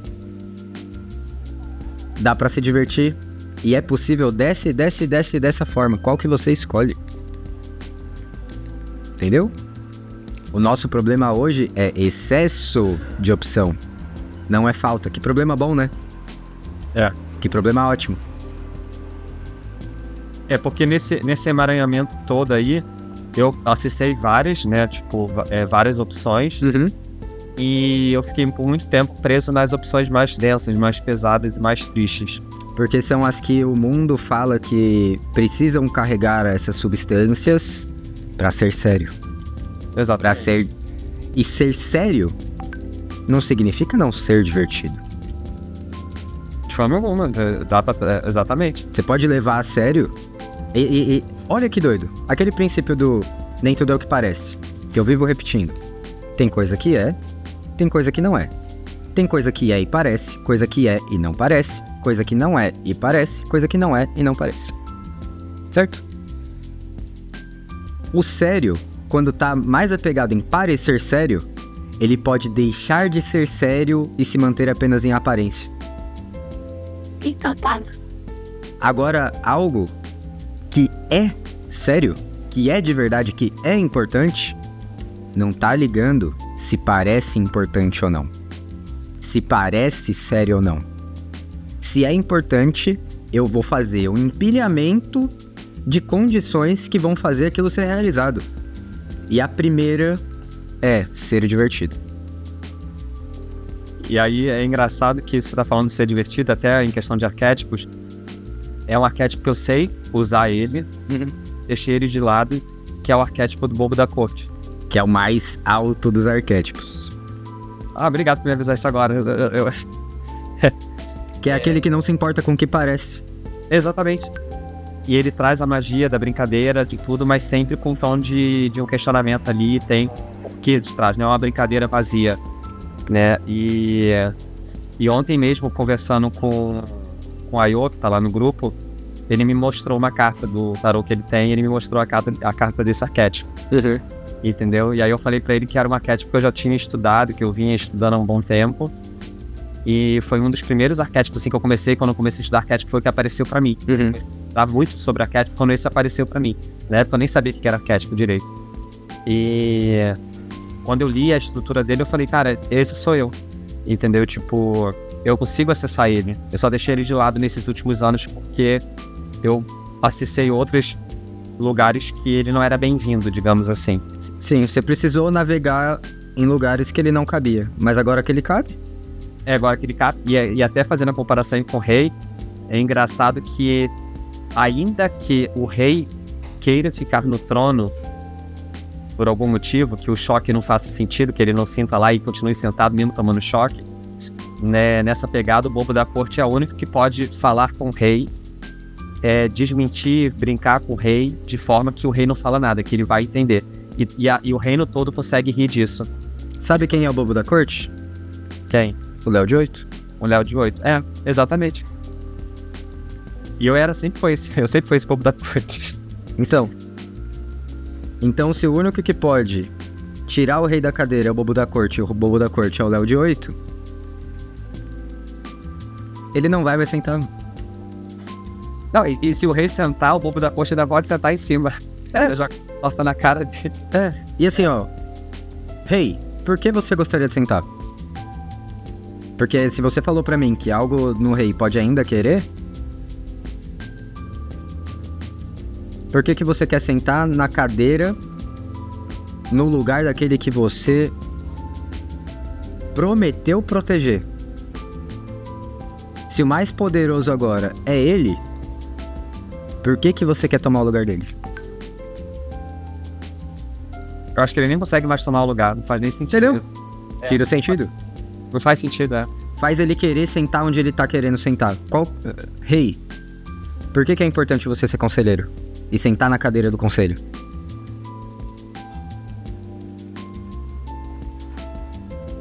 Dá pra se divertir e é possível, desce dessa forma. Qual que você escolhe? Entendeu? O nosso problema hoje é excesso de opção. Não é falta. Que problema bom, né? É. Que problema ótimo. É porque nesse emaranhamento todo aí, eu acessei várias, né? Tipo, várias opções. Uhum. E eu fiquei por muito tempo preso nas opções mais densas, mais pesadas e mais tristes. Porque são as que o mundo fala que precisam carregar essas substâncias pra ser sério. Exato. Pra ser... E ser sério não significa não ser divertido. De forma alguma, exatamente. Você pode levar a sério e olha que doido. Aquele princípio do nem tudo é o que parece, que eu vivo repetindo. Tem coisa que é, tem coisa que não é. Tem coisa que é e parece, coisa que é e não parece, coisa que não é e parece, coisa que não é e não parece. Certo? O sério, quando tá mais apegado em parecer sério, ele pode deixar de ser sério e se manter apenas em aparência. Então tá. Agora, algo que é sério, que é de verdade, que é importante, não tá ligando se parece importante ou não. Se parece sério ou não. Se é importante, eu vou fazer um empilhamento de condições que vão fazer aquilo ser realizado. E a primeira é ser divertido. E aí é engraçado que você tá falando de ser divertido, até em questão de arquétipos. É um arquétipo que eu sei usar ele, deixei ele de lado que é o arquétipo do bobo da corte. Que é o mais alto dos arquétipos. Ah, obrigado por me avisar isso agora. Que é aquele que não se importa com o que parece. Exatamente. E ele traz a magia da brincadeira, de tudo, mas sempre com um tom de um questionamento ali, tem porquê de trás, não é uma brincadeira vazia, né? E ontem mesmo, conversando com a Ayo, que tá lá no grupo, ele me mostrou uma carta do tarô que ele tem, ele me mostrou a carta desse arquétipo. Entendeu? E aí eu falei pra ele que era um arquétipo que eu já tinha estudado, que eu vinha estudando há um bom tempo. E foi um dos primeiros arquétipos assim, que eu comecei, quando eu comecei a estudar arquétipo, foi o que apareceu pra mim. Eu estudava muito sobre arquétipo quando esse apareceu pra mim. Na época eu nem sabia o que era arquétipo direito. E quando eu li a estrutura dele, eu falei, cara, esse sou eu. Entendeu? Tipo, eu consigo acessar ele. Eu só deixei ele de lado nesses últimos anos porque eu acessei outros lugares que ele não era bem-vindo, digamos assim. Sim, você precisou navegar em lugares que ele não cabia, mas agora que ele cabe? É, agora que ele cabe. E até fazendo a comparação com o rei, é engraçado que ainda que o rei queira ficar no trono por algum motivo, que o choque não faça sentido, que ele não sinta lá e continue sentado mesmo tomando choque, né, nessa pegada o bobo da corte é o único que pode falar com o rei, desmentir, brincar com o rei de forma que o rei não fala nada, que ele vai entender. E o reino todo consegue rir disso. Sabe quem é o bobo da corte? Quem? O Léo de 8. O Léo de 8. É, exatamente. E eu sempre fui esse bobo da corte. Então, se o único que pode tirar o rei da cadeira é o bobo da corte e o bobo da corte é o Léo de 8, ele não vai sentar. Não, e se o rei sentar, o bobo da corte ainda pode sentar em cima. Joga torta na cara dele. E assim, ó. Rei, por que você gostaria de sentar? Porque se você falou pra mim que algo no rei pode ainda querer, por que você quer sentar na cadeira no lugar daquele que você prometeu proteger? Se o mais poderoso agora é ele, por que você quer tomar o lugar dele? Eu acho que ele nem consegue mais tomar o lugar, não faz nem sentido. Entendeu? Tira o sentido. Não faz sentido, Faz ele querer sentar onde ele tá querendo sentar. Rei, por que é importante você ser conselheiro? E sentar na cadeira do conselho?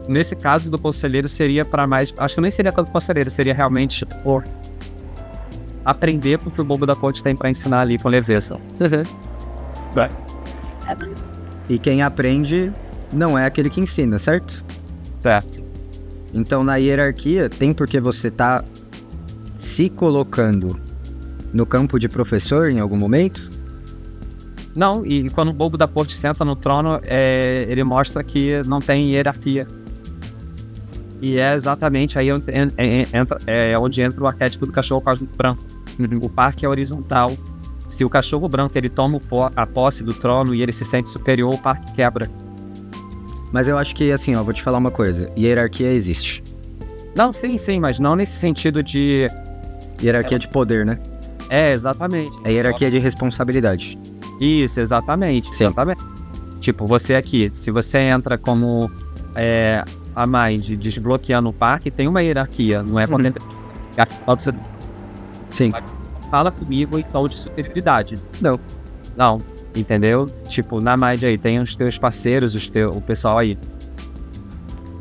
Nesse caso do conselheiro seria para mais... Acho que nem seria tanto conselheiro, seria realmente aprender com o que o bobo da corte tem para ensinar ali com leveza. E quem aprende não é aquele que ensina, certo? Certo. Então na hierarquia tem porque você tá se colocando no campo de professor em algum momento? Não, e quando o bobo da corte senta no trono, ele mostra que não tem hierarquia. E é exatamente aí onde entra o arquétipo do cachorro cósmico branco. O parque é horizontal. Se o cachorro branco ele toma a posse do trono e ele se sente superior, o parque quebra. Mas eu acho que, assim, ó, vou te falar uma coisa. Hierarquia existe. Não, sim, mas não nesse sentido de... Hierarquia de poder, né? É, exatamente. É hierarquia de responsabilidade. Isso, exatamente. Sim. Exatamente. Tipo, você aqui, se você entra como a Mind desbloqueando o parque, tem uma hierarquia, não é quando você Sim. fala comigo em tom de superioridade. Não, entendeu? Tipo, na Mind aí, tem os teus parceiros, o pessoal aí.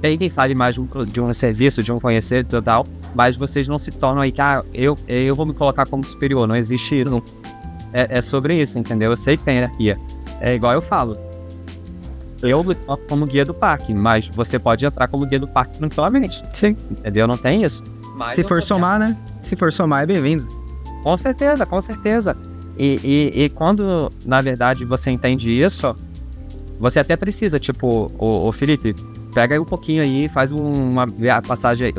Tem quem sabe mais de um serviço, de um conhecer total, mas vocês não se tornam aí que, eu vou me colocar como superior, não existe isso. É sobre isso, entendeu? Eu sei que tem hierarquia. É igual eu falo. Eu me coloco como guia do parque, mas você pode entrar como guia do parque tranquilamente. Sim. Entendeu? Não tem isso. Mas se for somar, né? Se for somar, é bem-vindo. Com certeza. E quando, na verdade, você entende isso, você até precisa, tipo, o Felipe, pega aí um pouquinho aí, faz uma passagem,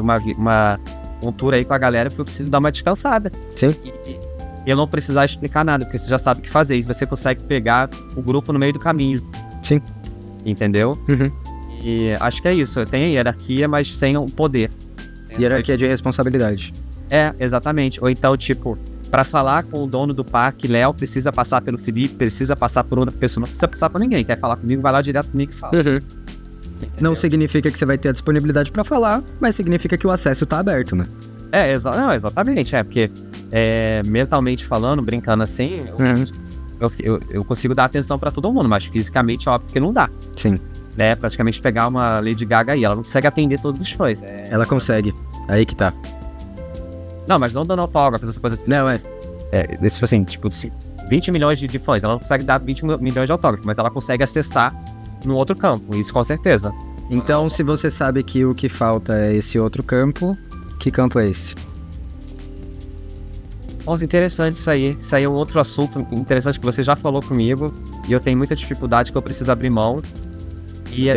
um tour aí com a galera, porque eu preciso dar uma descansada. Sim. E eu não precisar explicar nada, porque você já sabe o que fazer. E você consegue pegar o grupo no meio do caminho. Sim. Entendeu? E acho que é isso. Tem a hierarquia, mas sem o poder. Hierarquia de responsabilidade. Exatamente. Ou então, tipo, Pra falar com o dono do parque, Léo precisa passar pelo Felipe, precisa passar por outra pessoa, não precisa passar por ninguém. Quer falar comigo, vai lá direto comigo e fala. Não significa que você vai ter a disponibilidade pra falar, mas significa que o acesso tá aberto, né? Não, exatamente, porque mentalmente falando, brincando assim, eu consigo dar atenção pra todo mundo, mas fisicamente, óbvio que não dá. Sim. Praticamente pegar uma Lady Gaga aí, ela não consegue atender todos os fãs. Ela consegue. Aí que tá. Não, mas não dando autógrafo, essa coisa assim. Não, Tipo assim, 20 milhões de fãs, ela não consegue dar 20 milhões de autógrafos, mas ela consegue acessar no outro campo, isso com certeza. Então, se você sabe que o que falta é esse outro campo, que campo é esse? Nossa, interessante isso aí. Isso aí é um outro assunto interessante que você já falou comigo e eu tenho muita dificuldade que eu preciso abrir mão. E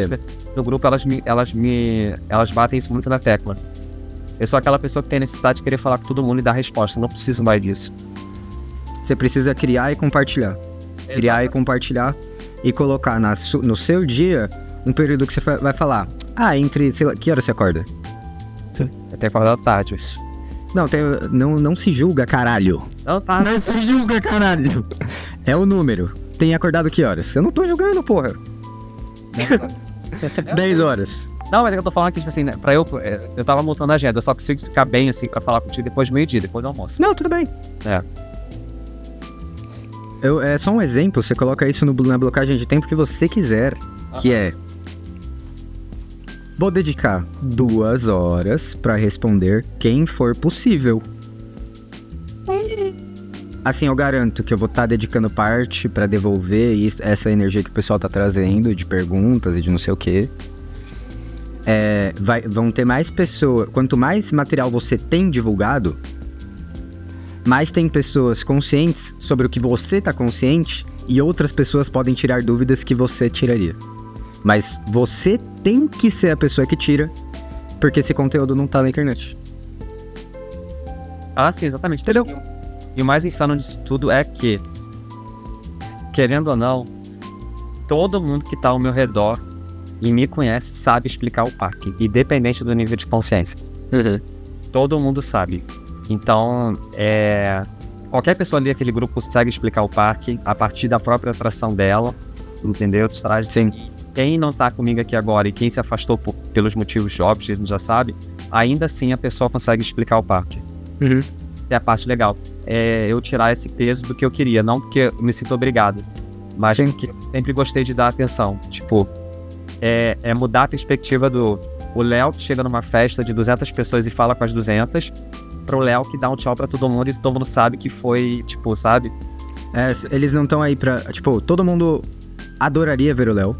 no grupo elas batem isso muito na tecla. Eu sou aquela pessoa que tem necessidade de querer falar com todo mundo e dar resposta. Não preciso mais disso. Você precisa criar e compartilhar. Exato. Criar e compartilhar e colocar no seu dia um período que você vai falar. Sei lá, que hora você acorda? Eu tenho acordado tarde isso. Não se julga, caralho. Não se julga, caralho. É o número. Tem acordado que horas? Eu não tô julgando, porra. 10 horas. Não, mas é que eu tô falando que, tipo assim, né, eu tava montando a agenda, eu só consigo ficar bem, assim, pra falar contigo depois do meio-dia, depois do almoço. Não, tudo bem. É só um exemplo, você coloca isso na blocagem de tempo que você quiser, que é... Vou dedicar 2 horas pra responder quem for possível. Assim, eu garanto que eu vou estar dedicando parte pra devolver essa energia que o pessoal tá trazendo, de perguntas e de não sei o quê. Vão ter mais pessoas... Quanto mais material você tem divulgado, mais tem pessoas conscientes sobre o que você tá consciente e outras pessoas podem tirar dúvidas que você tiraria. Mas você tem que ser a pessoa que tira, porque esse conteúdo não tá na internet. Sim, exatamente. Entendeu? E o mais insano disso tudo é que, querendo ou não, todo mundo que tá ao meu redor e me conhece sabe explicar o parque, independente do nível de consciência. Todo mundo sabe. Então, qualquer pessoa ali daquele grupo consegue explicar o parque a partir da própria atração dela, entendeu? Sim. Quem não tá comigo aqui agora e quem se afastou pelos motivos óbvios, a gente já sabe, ainda assim a pessoa consegue explicar o parque. É a parte legal. Eu tirar esse peso do que eu queria, não porque eu me sinto obrigado, mas porque eu sempre gostei de dar atenção. Tipo, mudar a perspectiva o Léo que chega numa festa de 200 pessoas e fala com as 200, pro Léo que dá um tchau pra todo mundo e todo mundo sabe que foi, tipo, sabe? Eles não estão aí pra... Tipo, todo mundo adoraria ver o Léo,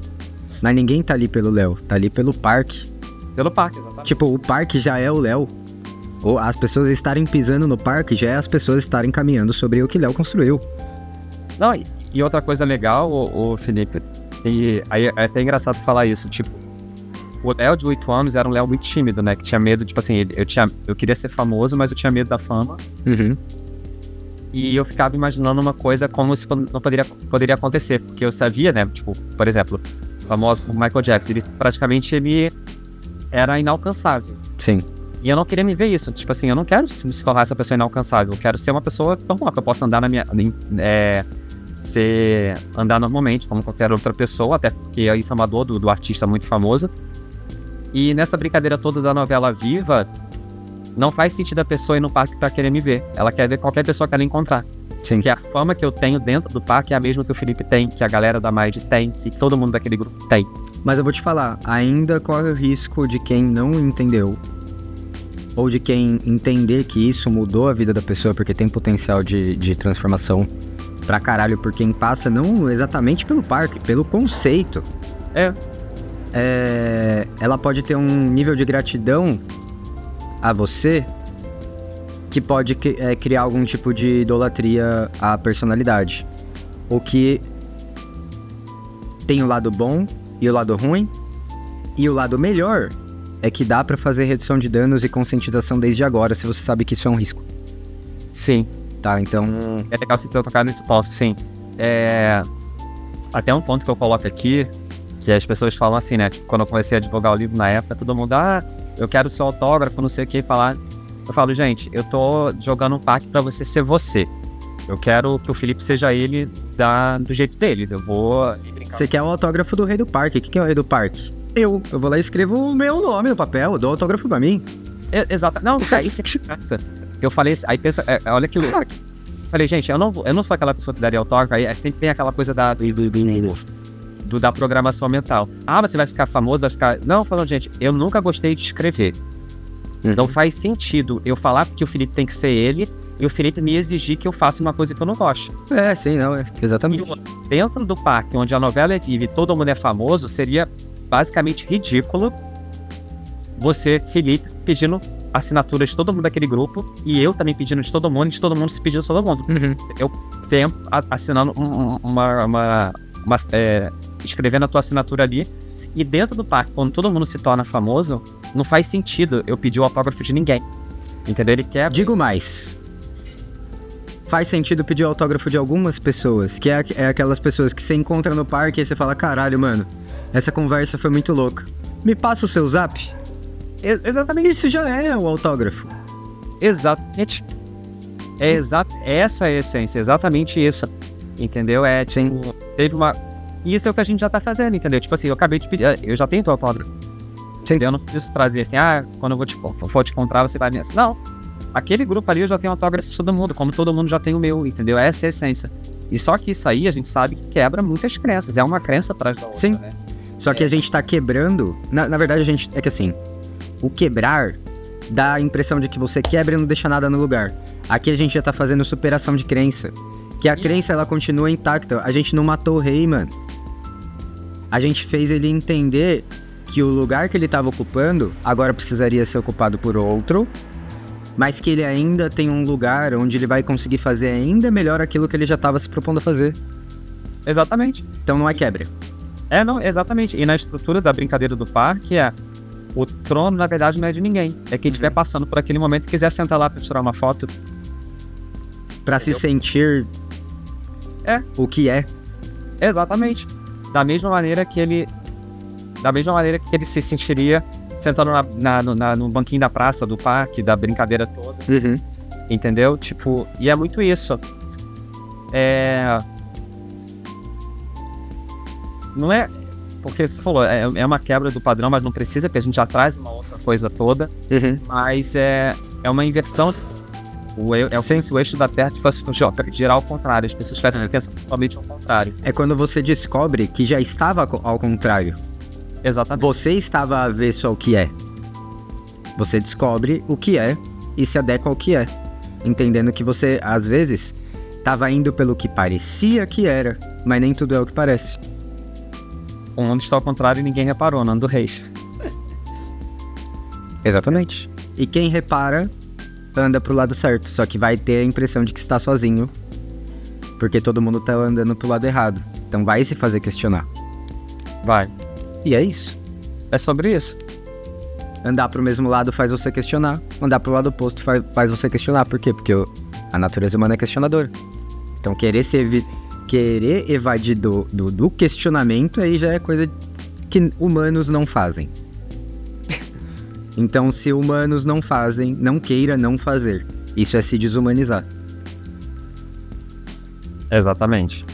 mas ninguém tá ali pelo Léo, tá ali pelo parque. Pelo parque, exatamente. Tipo, o parque já é o Léo. Ou as pessoas estarem pisando no parque já é as pessoas estarem caminhando sobre o que Léo construiu. Não, e outra coisa legal, o Felipe, e aí é até engraçado falar isso, tipo, o Léo de 8 anos era um Léo muito tímido, né, que tinha medo, tipo assim, eu queria ser famoso, mas eu tinha medo da fama. E eu ficava imaginando uma coisa como se não poderia acontecer, porque eu sabia, né, tipo, por exemplo, o famoso Michael Jackson, ele era inalcançável. Sim. E eu não queria me ver isso, tipo assim, eu não quero se tornar essa pessoa inalcançável, eu quero ser uma pessoa normal, que eu possa andar andar normalmente, como qualquer outra pessoa, até porque isso é uma dor do artista muito famoso. E nessa brincadeira toda da novela Viva, não faz sentido a pessoa ir no parque pra querer me ver, ela quer ver qualquer pessoa que ela encontrar. Sim. Porque a fama que eu tenho dentro do parque é a mesma que o Felipe tem, que a galera da Mind tem, que todo mundo daquele grupo tem. Mas eu vou te falar, ainda corre o risco de quem não entendeu, ou de quem entender que isso mudou a vida da pessoa porque tem potencial de transformação pra caralho por quem passa não exatamente pelo parque, pelo conceito. Ela pode ter um nível de gratidão a você que pode criar algum tipo de idolatria à personalidade. O que tem o lado bom e o lado ruim, e o lado melhor é que dá pra fazer redução de danos e conscientização desde agora, se você sabe que isso é um risco. Sim. Tá, então... É legal você ter tocado nesse ponto, sim. Até um ponto que eu coloco aqui, que as pessoas falam assim, né? Tipo, quando eu comecei a divulgar o livro na época, todo mundo, eu quero seu autógrafo, não sei o que, falar. Eu falo, gente, eu tô jogando um parque pra você ser você. Eu quero que o Felipe seja ele do jeito dele. Eu vou brincar. Você quer o autógrafo do rei do parque. Quem é o rei do parque? Eu vou lá e escrevo o meu nome no papel, eu dou autógrafo pra mim. Exato. Não, aí você eu falei, aí pensa, olha que louco. Falei, gente, eu não sou aquela pessoa que daria autógrafo, aí sempre tem aquela coisa da programação mental. Ah, você vai ficar famoso, vai ficar... Não, falando, gente, eu nunca gostei de escrever. Então faz sentido eu falar que o Felipe tem que ser ele e o Felipe me exigir que eu faça uma coisa que eu não gosto. Sim, não, exatamente. E dentro do parque, onde a novela é viva e todo mundo é famoso, seria basicamente ridículo você, Felipe, pedindo assinaturas de todo mundo daquele grupo e eu também pedindo de todo mundo e de todo mundo se pedindo de todo mundo. Eu tempo assinando escrevendo a tua assinatura ali. E dentro do parque, quando todo mundo se torna famoso, não faz sentido eu pedir o autógrafo de ninguém. Entendeu? Ele quer... Digo mais. Faz sentido pedir o autógrafo de algumas pessoas, que é aquelas pessoas que você encontra no parque e você fala, caralho, mano, essa conversa foi muito louca. Me passa o seu zap? Exatamente. Isso já é o autógrafo. Exatamente. Essa é a essência, exatamente isso. Entendeu? Teve uma... Isso é o que a gente já tá fazendo, entendeu? Tipo assim, eu acabei de pedir... Eu já tenho teu autógrafo. Entendeu? Eu não preciso trazer assim, quando eu for te encontrar, você vai me... Não. Aquele grupo ali eu já tenho autógrafo de todo mundo, como todo mundo já tem o meu, entendeu? Essa é a essência. E só que isso aí a gente sabe que quebra muitas crenças. É uma crença atrás da outra, sim, né? Só que a gente tá quebrando... Na verdade, é que assim... O quebrar dá a impressão de que você quebra e não deixa nada no lugar. Aqui a gente já tá fazendo superação de crença. Que a crença, ela continua intacta. A gente não matou o rei, mano. A gente fez ele entender que o lugar que ele tava ocupando agora precisaria ser ocupado por outro, mas que ele ainda tem um lugar onde ele vai conseguir fazer ainda melhor aquilo que ele já tava se propondo a fazer. Exatamente. Então não é quebra. Não, exatamente. E na estrutura da brincadeira do parque o trono, na verdade, não é de ninguém. É quem estiver passando por aquele momento e quiser sentar lá pra tirar uma foto. Pra se sentir o que é. Exatamente. Da mesma maneira que ele se sentiria sentado no banquinho da praça, do parque, da brincadeira toda. Entendeu? Tipo, e é muito isso. Não é... Porque você falou, é uma quebra do padrão, mas não precisa, porque a gente já traz uma outra coisa toda. Mas é uma inversão. O eixo da Terra fosse girar ao contrário. As pessoas fazem pensando totalmente ao contrário. É quando você descobre que já estava ao contrário. Exatamente. Você estava avesso ao que é. Você descobre o que é e se adequa ao que é. Entendendo que você, às vezes, estava indo pelo que parecia que era, mas nem tudo é o que parece. O mundo está ao contrário e ninguém reparou, Nando Reis. Exatamente. E quem repara, anda pro lado certo, só que vai ter a impressão de que está sozinho, porque todo mundo tá andando pro lado errado. Então vai se fazer questionar. Vai. E é isso. É sobre isso. Andar pro mesmo lado faz você questionar. Andar pro lado oposto faz você questionar. Por quê? Porque a natureza humana é questionadora. Então querer evadir do questionamento aí já é coisa que humanos não fazem. Então se humanos não fazem, não queira não fazer. Isso é se desumanizar. Exatamente.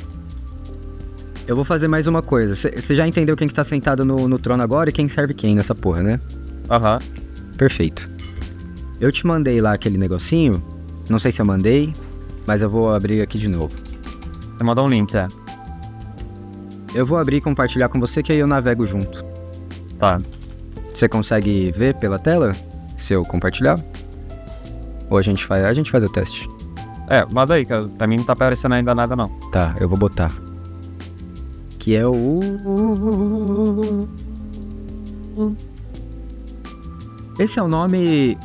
Eu vou fazer mais uma coisa. Você já entendeu quem que tá sentado no trono agora e quem serve quem nessa porra, né? Perfeito. Eu te mandei lá aquele negocinho. Não sei se eu mandei, mas eu vou abrir aqui de novo. Você mandou um link, Eu vou abrir e compartilhar com você, que aí eu navego junto. Tá. Você consegue ver pela tela se eu compartilhar? Ou a gente faz o teste? Manda aí, que pra mim não tá aparecendo ainda nada, não. Tá, eu vou botar. Que é o... Esse é o nome...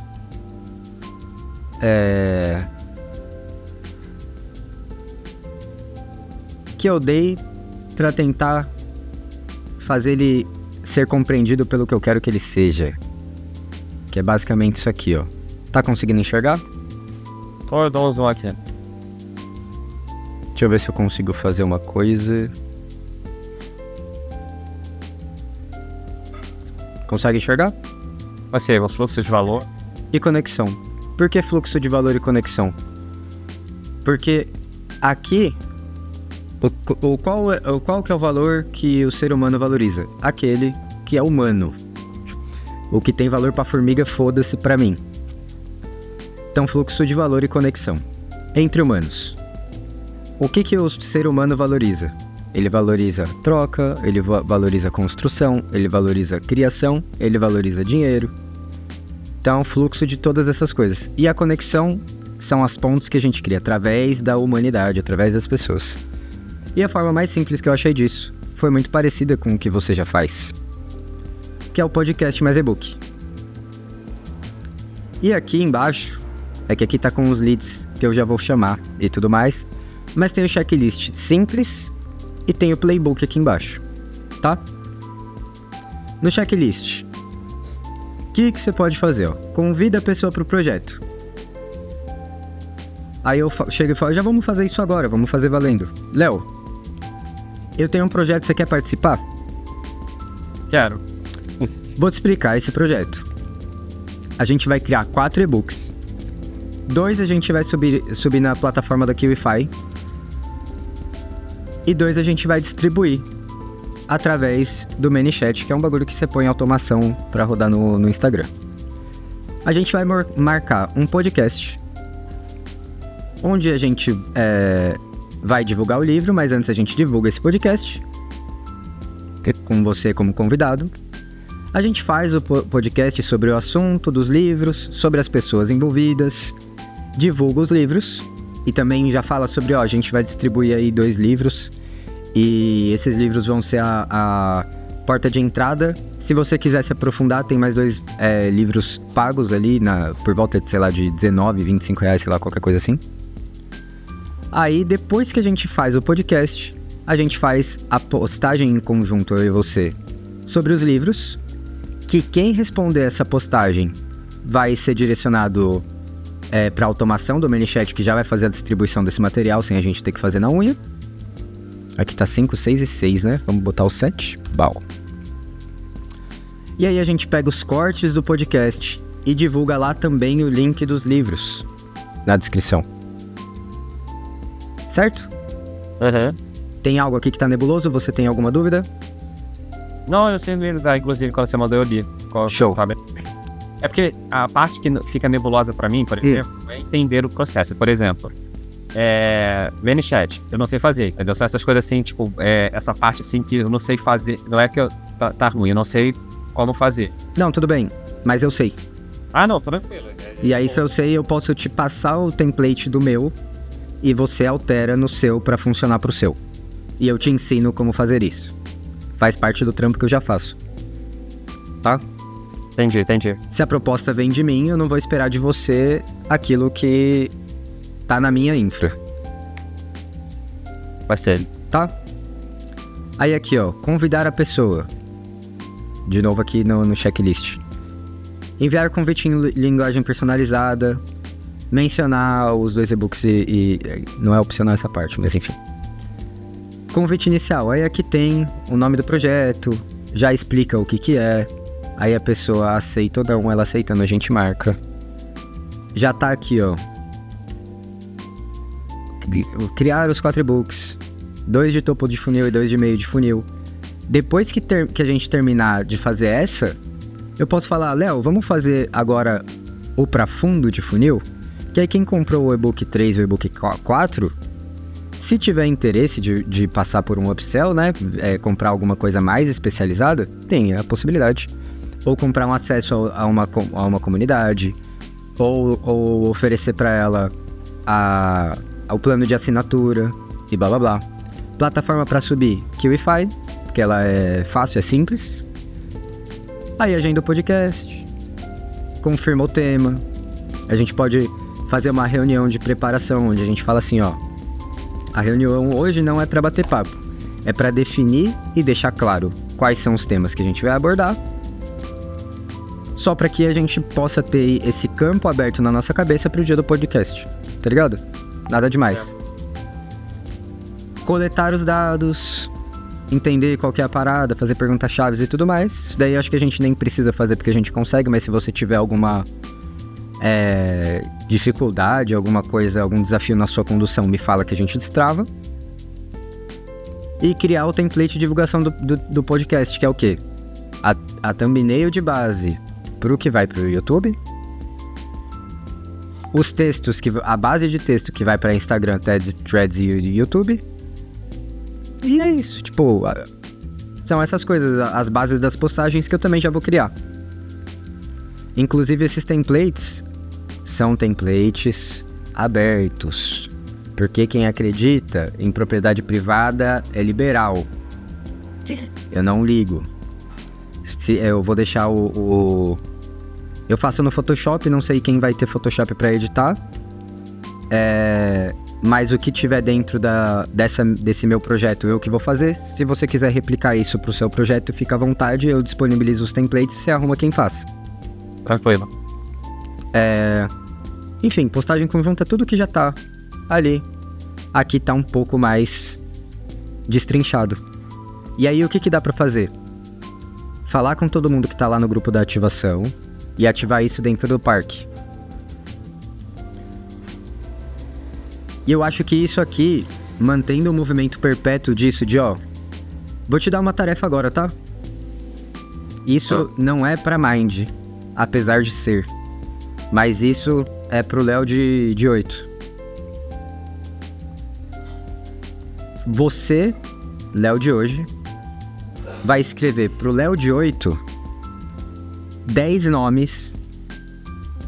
que eu dei pra tentar fazer ele ser compreendido pelo que eu quero que ele seja. Que é basicamente isso aqui, ó. Tá conseguindo enxergar? Eu dou um zoom aqui. Deixa eu ver se eu consigo fazer uma coisa. Consegue enxergar? Vai ser os fluxos de valor. E conexão. Por que fluxo de valor e conexão? Porque aqui, qual que é o valor que o ser humano valoriza? Aquele que é humano. O que tem valor pra formiga, foda-se pra mim. Então, fluxo de valor e conexão entre humanos. O que o ser humano valoriza? Ele valoriza troca, ele valoriza construção, ele valoriza criação, ele valoriza dinheiro. Então, fluxo de todas essas coisas. E a conexão são as pontes que a gente cria através da humanidade, através das pessoas. E a forma mais simples que eu achei disso foi muito parecida com o que você já faz, que é o podcast mais e-book. E aqui embaixo, é que aqui tá com os leads que eu já vou chamar e tudo mais, mas tem o checklist simples e tem o playbook aqui embaixo, tá? No checklist, o que você pode fazer? Ó? Convida a pessoa pro projeto. Aí eu chego e falo, já vamos fazer isso agora, vamos fazer valendo. Léo, eu tenho um projeto, você quer participar? Quero. Vou te explicar esse projeto. A gente vai criar 4 e-books. 2 a gente vai subir na plataforma da Kiwify. E 2 a gente vai distribuir através do ManyChat, que é um bagulho que você põe em automação para rodar no Instagram. A gente vai marcar um podcast, onde a gente vai divulgar o livro, mas antes a gente divulga esse podcast, com você como convidado. A gente faz o podcast sobre o assunto dos livros, sobre as pessoas envolvidas, divulga os livros e também já fala sobre, a gente vai distribuir aí 2 livros e esses livros vão ser a porta de entrada. Se você quiser se aprofundar, tem mais 2 livros pagos ali, por volta de, sei lá, de R$19, R$25, sei lá, qualquer coisa assim. Aí, depois que a gente faz o podcast, a gente faz a postagem em conjunto, eu e você, sobre os livros, que quem responder essa postagem vai ser direcionado para automação do ManyChat, que já vai fazer a distribuição desse material sem a gente ter que fazer na unha. Aqui tá 5, 6 e 6, né? Vamos botar o 7. Bom. E aí a gente pega os cortes do podcast e divulga lá também o link dos livros na descrição. Certo? Uhum. Tem algo aqui que tá nebuloso? Você tem alguma dúvida? Não, eu sei lidar, inclusive, quando você mandou eu li. Show. Sabe? É porque a parte que fica nebulosa pra mim, por exemplo, é entender o processo. Por exemplo, ManyChat, eu não sei fazer, entendeu? São essas coisas assim, tipo, essa parte assim que eu não sei fazer, não é que tá ruim, eu não sei como fazer. Não, tudo bem, mas eu sei. Ah, não, tranquilo. E aí, se eu sei, eu posso te passar o template do meu e você altera no seu pra funcionar pro seu. E eu te ensino como fazer isso. Faz parte do trampo que eu já faço. Tá? Entendi. Se a proposta vem de mim, eu não vou esperar de você aquilo que tá na minha infra. Vai ser. Tá? Aí aqui, ó, convidar a pessoa. De novo aqui no checklist. Enviar convite em linguagem personalizada. Mencionar os 2 e-books e não é opcional essa parte, mas enfim. Convite inicial. Aí aqui tem o nome do projeto, já explica o que é. Aí a pessoa aceita ou não, ela aceitando a gente marca. Já tá aqui, ó. Criar os 4 e-books. 2 de topo de funil e 2 de meio de funil. Depois que a gente terminar de fazer essa, eu posso falar, Léo, vamos fazer agora o pra fundo de funil? Que aí quem comprou o e-book 3 e o e-book 4, se tiver interesse de passar por um upsell, né, comprar alguma coisa mais especializada, tem a possibilidade. Ou comprar um acesso a uma comunidade, ou oferecer para ela o plano de assinatura e blá blá blá. Plataforma para subir, Kiwify, porque ela é fácil, é simples. Aí agenda o podcast, confirma o tema. A gente pode fazer uma reunião de preparação, onde a gente fala assim, ó, a reunião hoje não é para bater papo, é para definir e deixar claro quais são os temas que a gente vai abordar, só para que a gente possa ter esse campo aberto na nossa cabeça pro dia do podcast, tá ligado? Nada demais. Coletar os dados, entender qual que é a parada, fazer perguntas chaves e tudo mais. Isso daí acho que a gente nem precisa fazer porque a gente consegue, mas se você tiver alguma dificuldade, alguma coisa, algum desafio na sua condução, me fala que a gente destrava. E criar o template de divulgação do podcast, que é o quê? A thumbnail de base pro que vai pro YouTube. Os textos, a base de texto que vai pra Instagram, Threads e YouTube. E é isso, tipo, são essas coisas, as bases das postagens que eu também já vou criar. Inclusive esses templates são templates abertos, porque quem acredita em propriedade privada é liberal. Eu não ligo. Eu vou deixar eu faço no Photoshop, não sei quem vai ter Photoshop para editar. Mas o que tiver dentro desse meu projeto, eu que vou fazer. Se você quiser replicar isso pro seu projeto, fica à vontade. Eu disponibilizo os templates e você arruma quem faz. Tranquilo. Enfim, postagem conjunta, tudo que já tá ali. Aqui tá um pouco mais destrinchado. E aí, o que dá pra fazer? Falar com todo mundo que tá lá no grupo da ativação e ativar isso dentro do parque. E eu acho que isso aqui, mantendo o movimento perpétuo disso, vou te dar uma tarefa agora, tá? Isso não é pra Mind, apesar de ser. Mas isso é pro Léo de 8. Você, Léo de hoje, vai escrever pro Léo de 8 10 nomes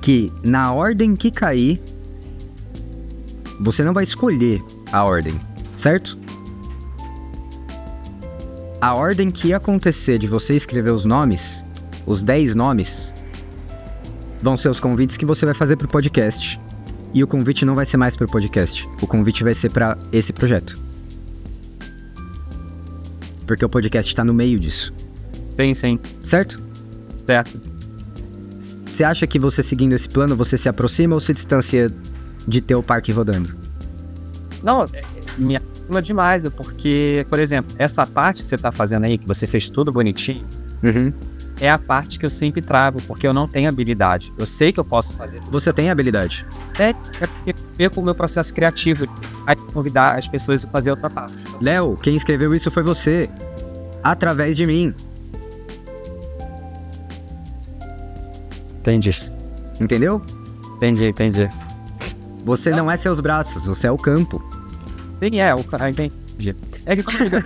que, na ordem que cair, você não vai escolher a ordem, certo? A ordem que acontecer de você escrever os nomes, os 10 nomes, vão ser os convites que você vai fazer pro podcast. E o convite não vai ser mais pro podcast. O convite vai ser pra esse projeto. Porque o podcast tá no meio disso. Sim. Certo? Certo. Você acha que você seguindo esse plano, você se aproxima ou se distancia de ter o parque rodando? Não, me aproxima demais, porque, por exemplo, essa parte que você tá fazendo aí, que você fez tudo bonitinho, é a parte que eu sempre travo, porque eu não tenho habilidade. Eu sei que eu posso fazer. Você tem habilidade? É porque eu perco o meu processo criativo, a convidar as pessoas a fazer outra parte. Léo, quem escreveu isso foi você. Através de mim. Entendi. Entendeu? Entendi. Você não é seus braços, você é o campo. Sim, entendi. É que quando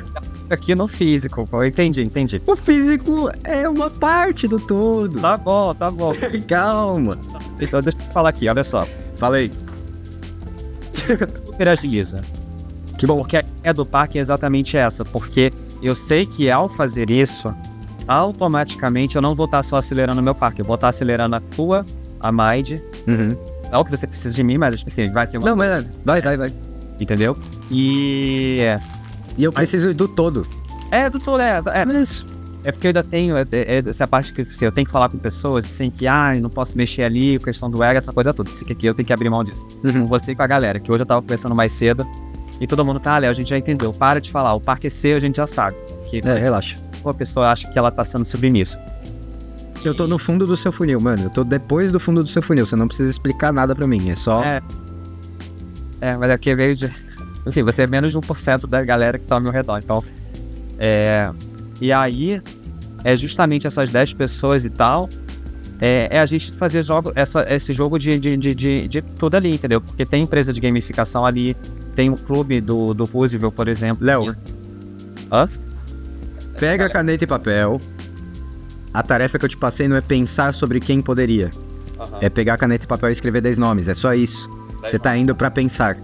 aqui no físico, eu entendi. O físico é uma parte do todo. Tá bom. Calma. Deixa eu falar aqui, olha só. Falei. Super agiliza. Que bom, porque a ideia do parque é exatamente essa, porque eu sei que ao fazer isso, automaticamente eu não vou estar só acelerando o meu parque, eu vou estar acelerando a tua, a Mind. Não que você precisa de mim, mas assim, vai ser uma... Não, mas vai. Entendeu? E eu preciso do todo. Do todo, isso. É porque eu ainda tenho essa parte que assim, eu tenho que falar com pessoas, assim, que não posso mexer ali, questão do ego, essa coisa toda. Isso aqui eu tenho que abrir mão disso. Com você e com a galera, que hoje eu tava conversando mais cedo, e todo mundo Léo, a gente já entendeu, para de falar, o parque é seu, a gente já sabe. Que, relaxa. A pessoa acha que ela tá sendo submissa. Eu tô no fundo do seu funil, mano. Eu tô depois do fundo do seu funil. Você não precisa explicar nada pra mim. É só... Mas aqui veio de... Enfim, você é menos de 1% da galera que tá ao meu redor. Então, e aí, é justamente essas 10 pessoas e tal... É a gente fazer esse jogo de tudo ali, entendeu? Porque tem empresa de gamificação ali. Tem o clube do Roosevelt, por exemplo. Léo. Pega a caneta e papel. A tarefa que eu te passei não é pensar sobre quem poderia. É pegar a caneta e papel e escrever 10 nomes. É só isso. Você tá indo pra pensar.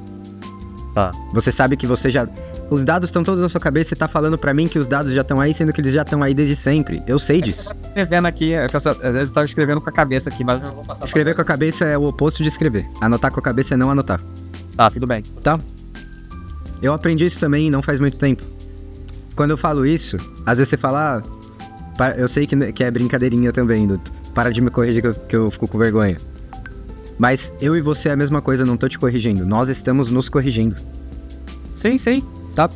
Tá. Você sabe que você já... Os dados estão todos na sua cabeça. Você tá falando pra mim que os dados já estão aí, sendo que eles já estão aí desde sempre. Eu sei disso. Eu escrevendo aqui, eu tava escrevendo com a cabeça aqui, mas eu não vou passar. Escrever com a cabeça é o oposto de escrever. Anotar com a cabeça é não anotar. Tá, tudo bem. Tá? Eu aprendi isso também não faz muito tempo. Quando eu falo isso, às vezes você fala... eu sei que é brincadeirinha também, Duto. Para de me corrigir que eu fico com vergonha. Mas eu e você é a mesma coisa, não tô te corrigindo. Nós estamos nos corrigindo. Sim. Tá?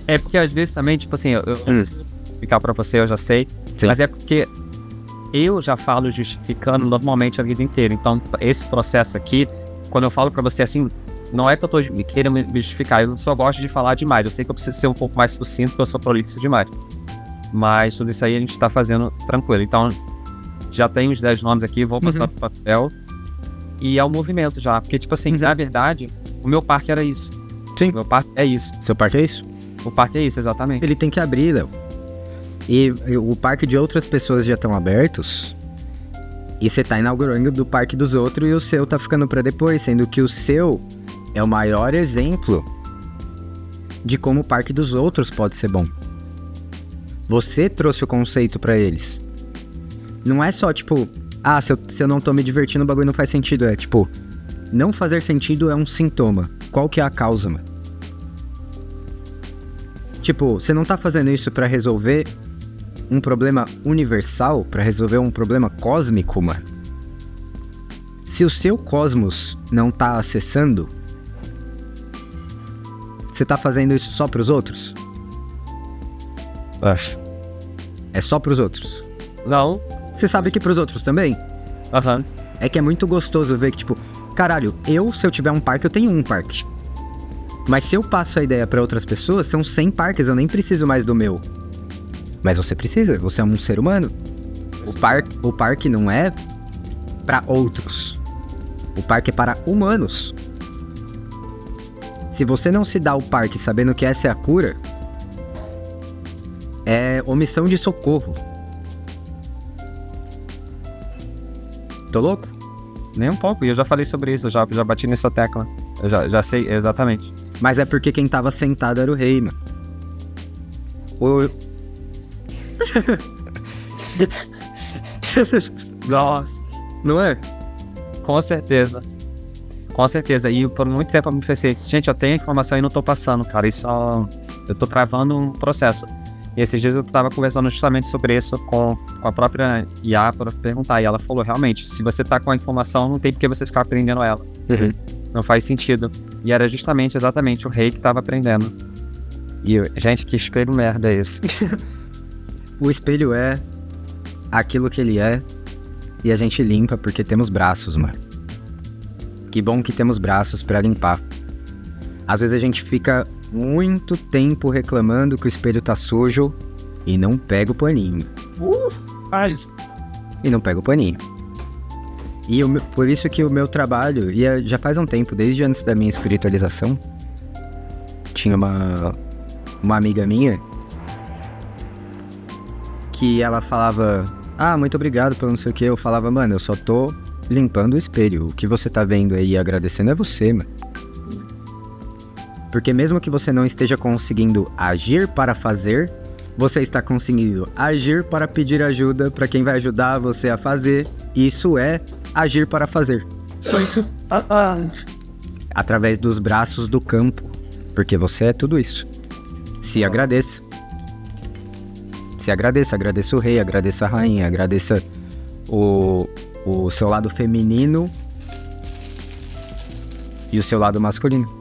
É porque às vezes também, tipo assim, eu não preciso explicar pra você, eu já sei. Sim. Mas é porque eu já falo justificando normalmente a vida inteira. Então, esse processo aqui, quando eu falo pra você assim, não é que eu tô querendo me justificar, eu só gosto de falar demais. Eu sei que eu preciso ser um pouco mais sucinto, porque eu sou prolixo demais. Mas tudo isso aí a gente tá fazendo tranquilo. Então, já tem os 10 nomes aqui, vou passar pro papel. E é o movimento já. Porque, tipo assim, na verdade, o meu parque era isso. Sim. O meu parque é isso. Seu parque é isso? O parque é isso, exatamente. Ele tem que abrir, Léo. E o parque de outras pessoas já estão abertos. E você tá inaugurando do parque dos outros e o seu tá ficando pra depois. Sendo que o seu é o maior exemplo de como o parque dos outros pode ser bom. Você trouxe o conceito pra eles. Não é só tipo, se eu não tô me divertindo, o bagulho não faz sentido. É tipo, não fazer sentido é um sintoma. Qual que é a causa, mano? Tipo, você não tá fazendo isso pra resolver um problema universal, pra resolver um problema cósmico, mano. Se o seu cosmos não tá acessando, você tá fazendo isso só pros outros? Acho. É só pros outros? Não. Você sabe que pros outros também? Aham. É que é muito gostoso ver que, tipo, caralho, se eu tiver um parque, eu tenho um parque. Mas se eu passo a ideia pra outras pessoas, são 100 parques, eu nem preciso mais do meu. Mas você precisa, você é um ser humano. O parque não é pra outros. O parque é para humanos. Se você não se dá o parque sabendo que essa é a cura, é omissão de socorro. Tô louco? Nem um pouco, e eu já falei sobre isso, eu já bati nessa tecla. Eu já sei exatamente. Mas é porque quem tava sentado era o rei, mano. Nossa. Não é? Com certeza. Com certeza. E por muito tempo eu me pensei, gente, eu tenho a informação e não tô passando, cara. Isso eu tô travando um processo. E esses dias eu tava conversando justamente sobre isso com a própria IA para perguntar. E ela falou, realmente, se você tá com a informação, não tem por que você ficar aprendendo ela. Não faz sentido. E era exatamente o rei que tava aprendendo. E gente, que espelho merda é esse? O espelho é aquilo que ele é e a gente limpa porque temos braços, mano. Que bom que temos braços pra limpar. Às vezes a gente fica muito tempo reclamando que o espelho tá sujo e não pega o paninho. E não pega o paninho. E por isso que o meu trabalho, e já faz um tempo, desde antes da minha espiritualização, tinha uma amiga minha que ela falava, muito obrigado pelo não sei o que. Eu falava, mano, eu só tô limpando o espelho. O que você tá vendo aí e agradecendo é você, mano. Porque mesmo que você não esteja conseguindo agir para fazer, você está conseguindo agir para pedir ajuda para quem vai ajudar você a fazer. Isso é agir para fazer. Através dos braços do campo. Porque você é tudo isso. Se agradeça. Se agradeça. Agradeça o rei, agradeça a rainha, agradeça o seu lado feminino e o seu lado masculino.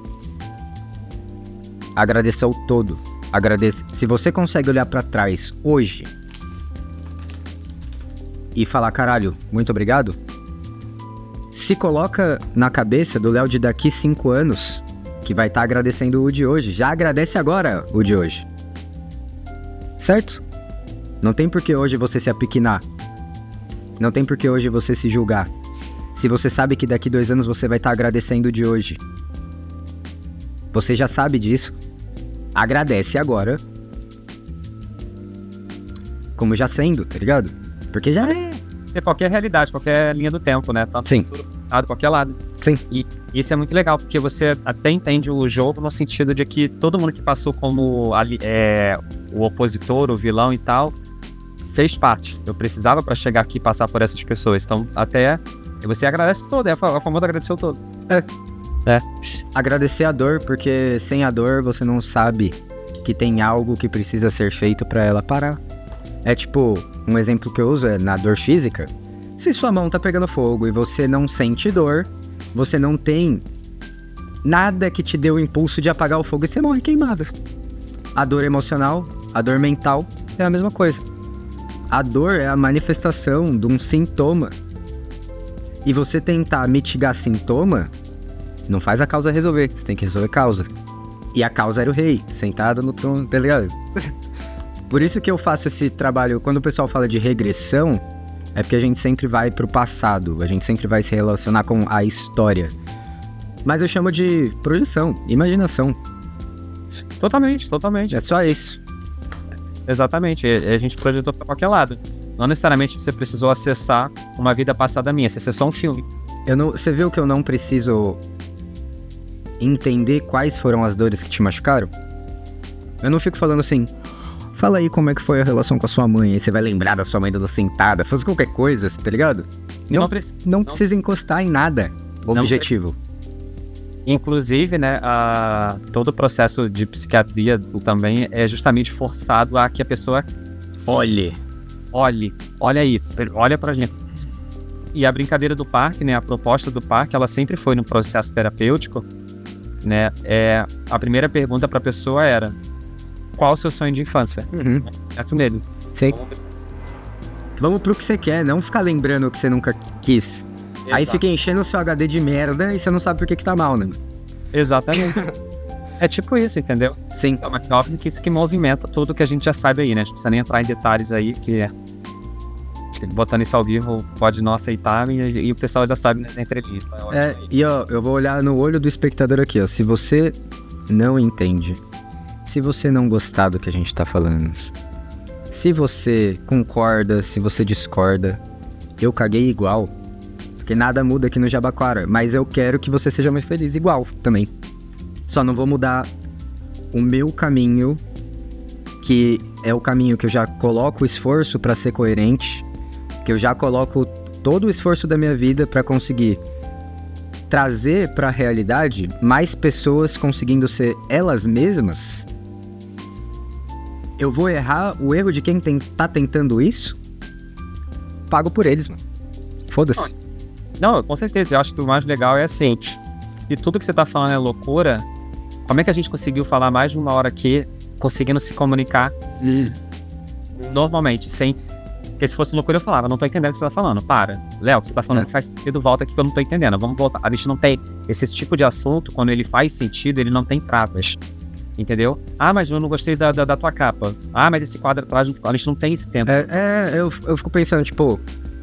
Agradeça o todo. Agradeça. Se você consegue olhar pra trás hoje e falar, caralho, muito obrigado, se coloca na cabeça do Léo de daqui 5 anos, que vai estar agradecendo o de hoje. Já agradece agora o de hoje. Certo? Não tem por que hoje você se apequenar. Não tem por que hoje você se julgar. Se você sabe que daqui 2 anos você vai estar agradecendo o de hoje. Você já sabe disso. Agradece agora. Como já sendo, tá ligado? Porque já é. É qualquer realidade, qualquer linha do tempo, né? Tanto Sim. Qualquer lado. Sim. E isso é muito legal, porque você até entende o jogo no sentido de que todo mundo que passou como o opositor, o vilão e tal, fez parte. Eu precisava pra chegar aqui e passar por essas pessoas. Então, até você agradece todo, é o famoso agradecer o todo. Agradecer a dor, porque sem a dor você não sabe que tem algo que precisa ser feito pra ela parar. É tipo, um exemplo que eu uso é na dor física. Se sua mão tá pegando fogo e você não sente dor, você não tem nada que te dê o impulso de apagar o fogo e você morre queimado. A dor emocional, a dor mental é a mesma coisa. A dor é a manifestação de um sintoma. E você tentar mitigar sintoma, não faz a causa resolver. Você tem que resolver a causa. E a causa era o rei, sentado no trono, tá ligado? Por isso que eu faço esse trabalho, quando o pessoal fala de regressão, é porque a gente sempre vai pro passado, a gente sempre vai se relacionar com a história. Mas eu chamo de projeção, imaginação. Totalmente. É só isso. Exatamente, a gente projetou pra qualquer lado. Não necessariamente você precisou acessar uma vida passada minha, você acessou um filme. Você viu que eu não preciso entender quais foram as dores que te machucaram? Eu não fico falando assim, fala aí como é que foi a relação com a sua mãe, aí você vai lembrar da sua mãe dando sentada, faz qualquer coisa, tá ligado? Não precisa encostar em nada objetivo. Inclusive, né, todo o processo de psiquiatria também é justamente forçado a que a pessoa olha aí, olha pra gente. E a brincadeira do parque, né, a proposta do parque, ela sempre foi no processo terapêutico, né, a primeira pergunta pra pessoa era, qual o seu sonho de infância? Certo nele. Sim. Vamos pro que você quer, não ficar lembrando o que você nunca quis. Exato. Aí fica enchendo o seu HD de merda e você não sabe por que tá mal, né? Exatamente. É tipo isso, entendeu? Sim. É uma óbvio que isso que movimenta tudo que a gente já sabe aí, né? A gente não precisa nem entrar em detalhes aí, que botando isso ao vivo pode não aceitar e o pessoal já sabe na entrevista. E ó, eu vou olhar no olho do espectador aqui, ó. Se você não entende, se você não gostar do que a gente tá falando, se você concorda, se você discorda, eu caguei igual. Porque nada muda aqui no Jabaquara, mas eu quero que você seja mais feliz igual também. Só não vou mudar o meu caminho, que é o caminho que eu já coloco o esforço pra ser coerente, que eu já coloco todo o esforço da minha vida pra conseguir trazer pra realidade mais pessoas conseguindo ser elas mesmas. Eu vou errar o erro de quem tá tentando isso? Pago por eles, mano. Foda-se. Não, com certeza. Eu acho que o mais legal é assim, se tudo que você tá falando é loucura, como é que a gente conseguiu falar mais de uma hora aqui, conseguindo se comunicar normalmente, sem... Porque se fosse loucura eu falava, não tô entendendo o que você tá falando. Para. Léo, o que você tá falando faz sentido, volta aqui que eu não tô entendendo. Vamos voltar. A gente não tem... Esse tipo de assunto, quando ele faz sentido, ele não tem travas. Entendeu? Ah, mas eu não gostei da tua capa. Ah, mas esse quadro atrás, a gente não tem esse tempo. Eu fico pensando, tipo,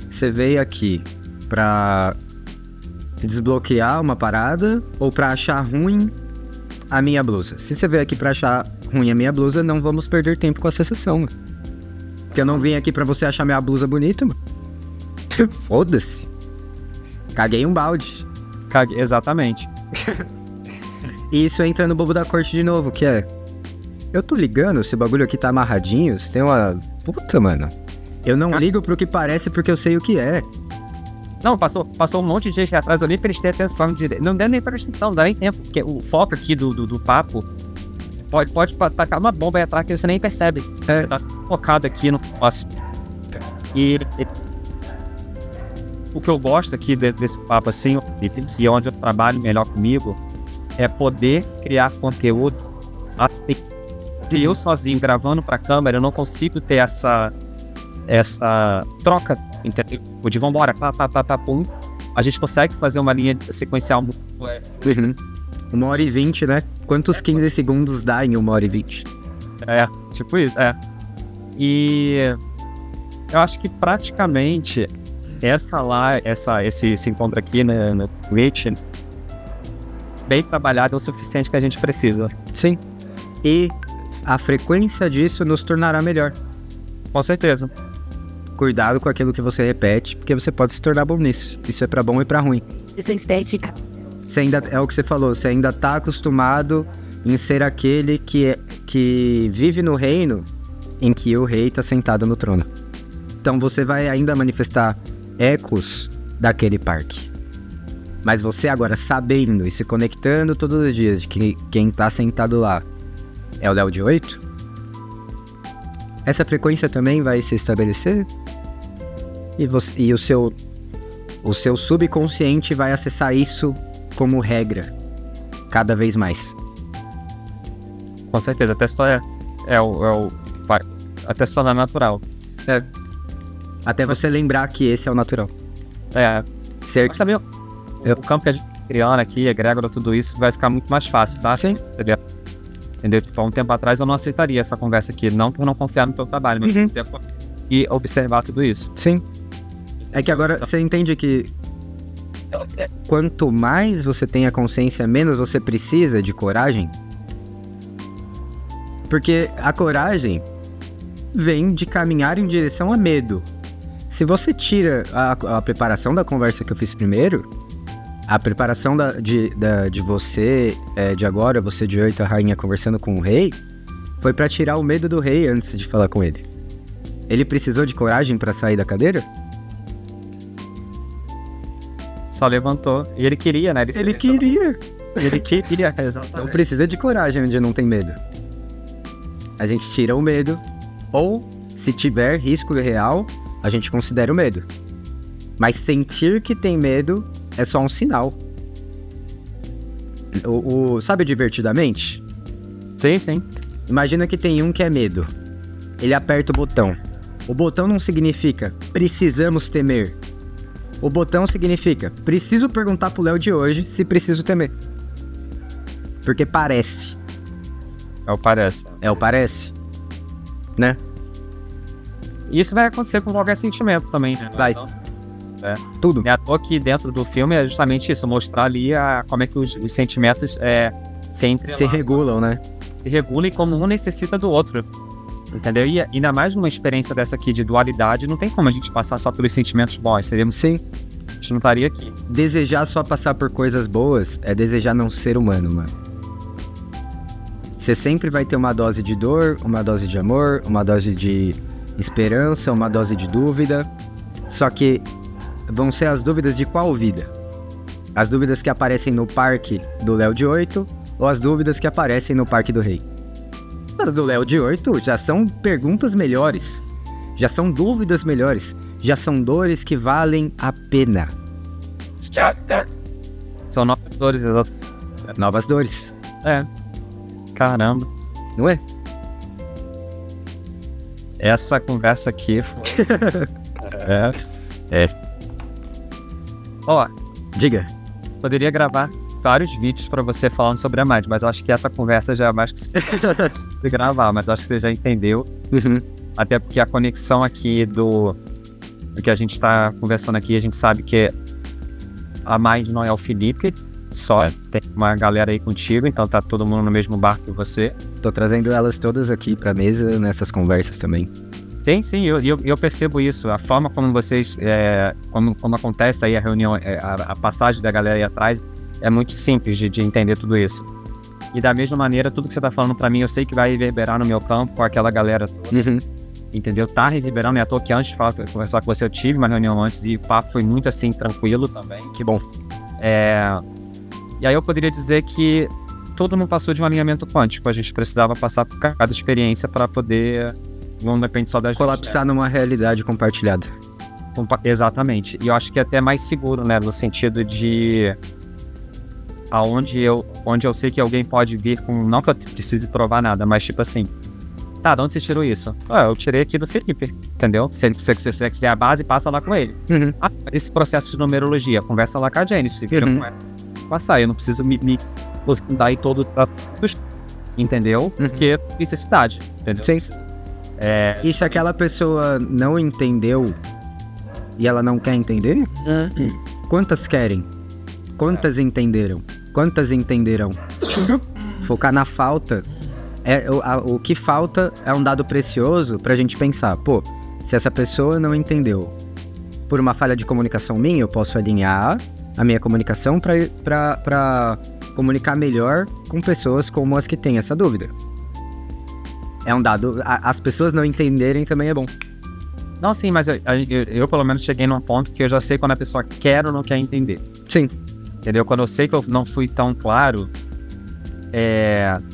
você veio aqui pra desbloquear uma parada ou pra achar ruim a minha blusa. Se você veio aqui pra achar ruim a minha blusa, não vamos perder tempo com essa sessão, mano. Porque eu não vim aqui pra você achar minha blusa bonita, mano. Foda-se. Caguei um balde. Exatamente. E isso entra no bobo da corte de novo, que é... Eu tô ligando, esse bagulho aqui tá amarradinho, você tem uma... Puta, mano. Eu não ligo pro que parece porque eu sei o que é. Não, passou um monte de gente atrás, eu nem prestei atenção direito. Não deu nem pra prestar atenção, não dá nem tempo. Porque o foco aqui do papo pode tacar uma bomba aí atrás que você nem percebe. Você tá focado aqui no negócio. E o que eu gosto aqui desse papo assim, e onde eu trabalho melhor comigo, é poder criar conteúdo. Porque eu sozinho gravando pra câmera, eu não consigo ter essa troca, entendeu? De vambora, pum. A gente consegue fazer uma linha sequencial muito... 1h20, né? Quantos 15 segundos dá em 1h20? Tipo isso, E eu acho que praticamente esse encontro aqui no Twitch, bem trabalhado é o suficiente que a gente precisa. Sim. E a frequência disso nos tornará melhor. Com certeza. Cuidado com aquilo que você repete, porque você pode se tornar bom nisso. Isso é pra bom e pra ruim. Isso é estética. Você ainda, é o que você falou, você ainda tá acostumado em ser aquele que vive no reino em que o rei tá sentado no trono. Então você vai ainda manifestar ecos daquele parque. Mas você agora sabendo e se conectando todos os dias de que quem tá sentado lá é o Léo de 8, essa frequência também vai se estabelecer e o seu subconsciente vai acessar isso como regra cada vez mais. Com certeza, até só até só na natural. Até você lembrar que esse é o natural. Certo. Mas também o campo que a gente tá criando aqui, egrégora, tudo isso, vai ficar muito mais fácil, tá? Sim. Entendeu? Tipo, há um tempo atrás eu não aceitaria essa conversa aqui, não por não confiar no teu trabalho, mas por tempo e observar tudo isso. Sim. É que agora você entende que quanto mais você tem a consciência, menos você precisa de coragem. Porque a coragem vem de caminhar em direção a medo. Se você tira a preparação da conversa que eu fiz primeiro, a preparação de você, de agora, você de 8, a rainha conversando com o rei, foi pra tirar o medo do rei antes de falar com ele. Ele precisou de coragem pra sair da cadeira? Só levantou. E ele queria, né? Ele queria. Ele queria, exatamente. Não precisa de coragem onde não tem medo. A gente tira o medo, ou, se tiver risco real, a gente considera o medo. Mas sentir que tem medo é só um sinal. Sabe o Divertidamente? Sim. Imagina que tem um que é medo. Ele aperta o botão. O botão não significa precisamos temer. O botão significa preciso perguntar pro Léo de hoje se preciso temer. Porque parece. É o parece. É o parece. Né? Isso vai acontecer com qualquer sentimento também, né? Vai. Então, Tudo. é à toa que dentro do filme é justamente isso, mostrar ali como é que os sentimentos Se regulam, né? se regulam e como um necessita do outro. Entendeu? E ainda mais numa experiência dessa aqui de dualidade, não tem como a gente passar só pelos sentimentos bons. Sim. A gente não estaria aqui. Desejar só passar por coisas boas é desejar não ser humano, mano. Você sempre vai ter uma dose de dor, uma dose de amor, uma dose de esperança, uma dose de dúvida. Só que vão ser as dúvidas de qual vida? As dúvidas que aparecem no parque do Léo de 8 ou as dúvidas que aparecem no parque do rei? As do Léo de 8 já são perguntas melhores, já são dúvidas melhores, já são dores que valem a pena. São novas dores, Novas dores, Caramba. não é? Essa conversa aqui foi... Ó, Diga. poderia gravar vários vídeos pra você falando sobre a Mind, mas eu acho que essa conversa já é mais que suficiente de gravar, mas eu acho que você já entendeu. Até porque a conexão aqui do que a gente tá conversando aqui, a gente sabe que a Mind não é o Felipe, só tem uma galera aí contigo, então tá todo mundo no mesmo barco que você. Tô trazendo elas todas aqui pra mesa nessas conversas também. Sim, eu percebo isso. A forma como vocês, como acontece aí a reunião, a passagem da galera aí atrás, é muito simples de entender tudo isso. E da mesma maneira, tudo que você tá falando pra mim, eu sei que vai reverberar no meu campo com aquela galera toda. Entendeu? Tá reverberando, é à toa que antes de conversar com você, eu tive uma reunião antes e o papo foi muito assim, tranquilo também. Que bom. E aí eu poderia dizer que todo mundo passou de um alinhamento quântico, a gente precisava passar por cada experiência para poder, não depende só da gente. Colapsar numa realidade compartilhada. Exatamente. E eu acho que é até mais seguro, né, no sentido de onde eu sei que alguém pode vir com, não que eu precise provar nada, mas tipo assim, tá, de onde você tirou isso? Eu tirei aqui do Felipe, entendeu? Se você quiser a base, passa lá com ele. Esse processo de numerologia, conversa lá com a Jenny, se vira com ela. Passar, eu não preciso me dar em todos os, entendeu? Porque necessidade, entendeu? Sim. E se aquela pessoa não entendeu e ela não quer entender? Quantas querem? Quantas entenderam? Quantas entenderão? Focar na falta. O que falta é um dado precioso pra gente pensar. Pô, se essa pessoa não entendeu por uma falha de comunicação minha, eu posso alinhar a minha comunicação pra comunicar melhor com pessoas como as que têm essa dúvida. É um dado. As pessoas não entenderem também é bom. Não, sim, mas eu pelo menos cheguei num ponto que eu já sei quando a pessoa quer ou não quer entender. Sim. Entendeu? Quando eu sei que eu não fui tão claro,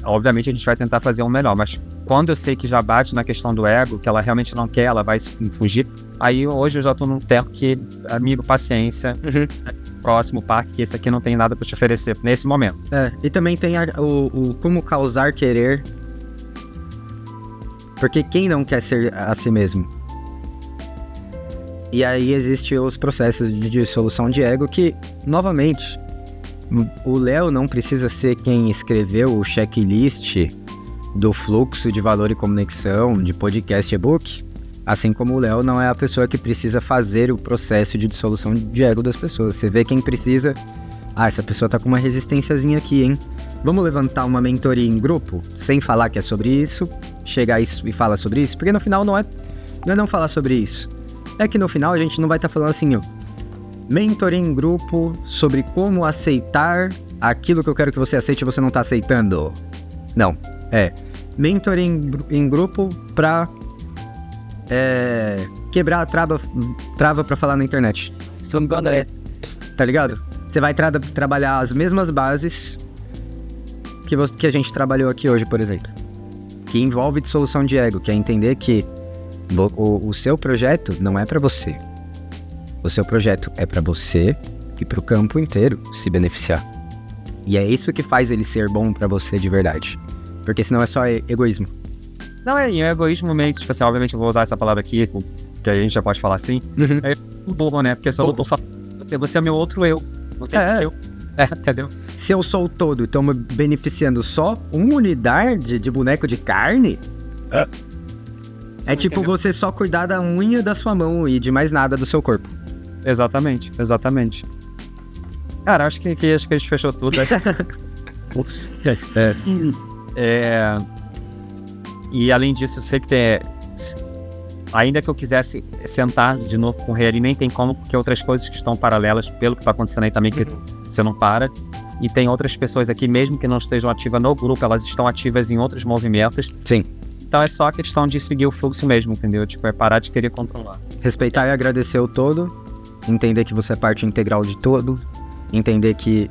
obviamente a gente vai tentar fazer um melhor, mas quando eu sei que já bate na questão do ego, que ela realmente não quer, ela vai fugir, aí hoje eu já tô num tempo que, amigo, paciência, próximo parque, que esse aqui não tem nada pra te oferecer nesse momento. E também tem o como causar querer, porque quem não quer ser a si mesmo? E aí existem os processos de dissolução de ego que, novamente, o Léo não precisa ser quem escreveu o checklist do fluxo de valor e conexão de podcast e-book, assim como o Léo não é a pessoa que precisa fazer o processo de dissolução de ego das pessoas. Você vê quem precisa... essa pessoa tá com uma resistênciazinha aqui, hein? Vamos levantar uma mentoria em grupo, sem falar que é sobre isso, chegar e falar sobre isso, porque no final não é não falar sobre isso. É que no final a gente não vai estar falando assim, ó, mentoria em grupo sobre como aceitar aquilo que eu quero que você aceite e você não tá aceitando. Não, mentoria em grupo pra quebrar a trava pra falar na internet. Tá ligado? Você vai trabalhar as mesmas bases que a gente trabalhou aqui hoje, por exemplo. Que envolve dissolução de ego, que é entender que o seu projeto não é pra você. O seu projeto é pra você e pro campo inteiro se beneficiar. E é isso que faz ele ser bom pra você de verdade. Porque senão é só egoísmo. Não, é egoísmo meio, tipo assim, obviamente eu vou usar essa palavra aqui, que a gente já pode falar assim. É burro, né? Porque só eu tô falando, você é meu outro eu. Não tem eu. Entendeu? Se eu sou o todo e tô me beneficiando só uma unidade de boneco de carne... É tipo entendeu? Você só cuidar da unha da sua mão e de mais nada do seu corpo. Exatamente. Cara, acho que a gente fechou tudo. E além disso, eu sei que tem... Ainda que eu quisesse sentar de novo com o rei ali, nem tem como, porque outras coisas que estão paralelas, pelo que tá acontecendo aí também, que você não para. E tem outras pessoas aqui, mesmo que não estejam ativas no grupo, elas estão ativas em outros movimentos. Sim. Então é só a questão de seguir o fluxo mesmo, entendeu? Tipo, é parar de querer controlar. Respeitar e agradecer o todo, entender que você é parte integral de todo, entender que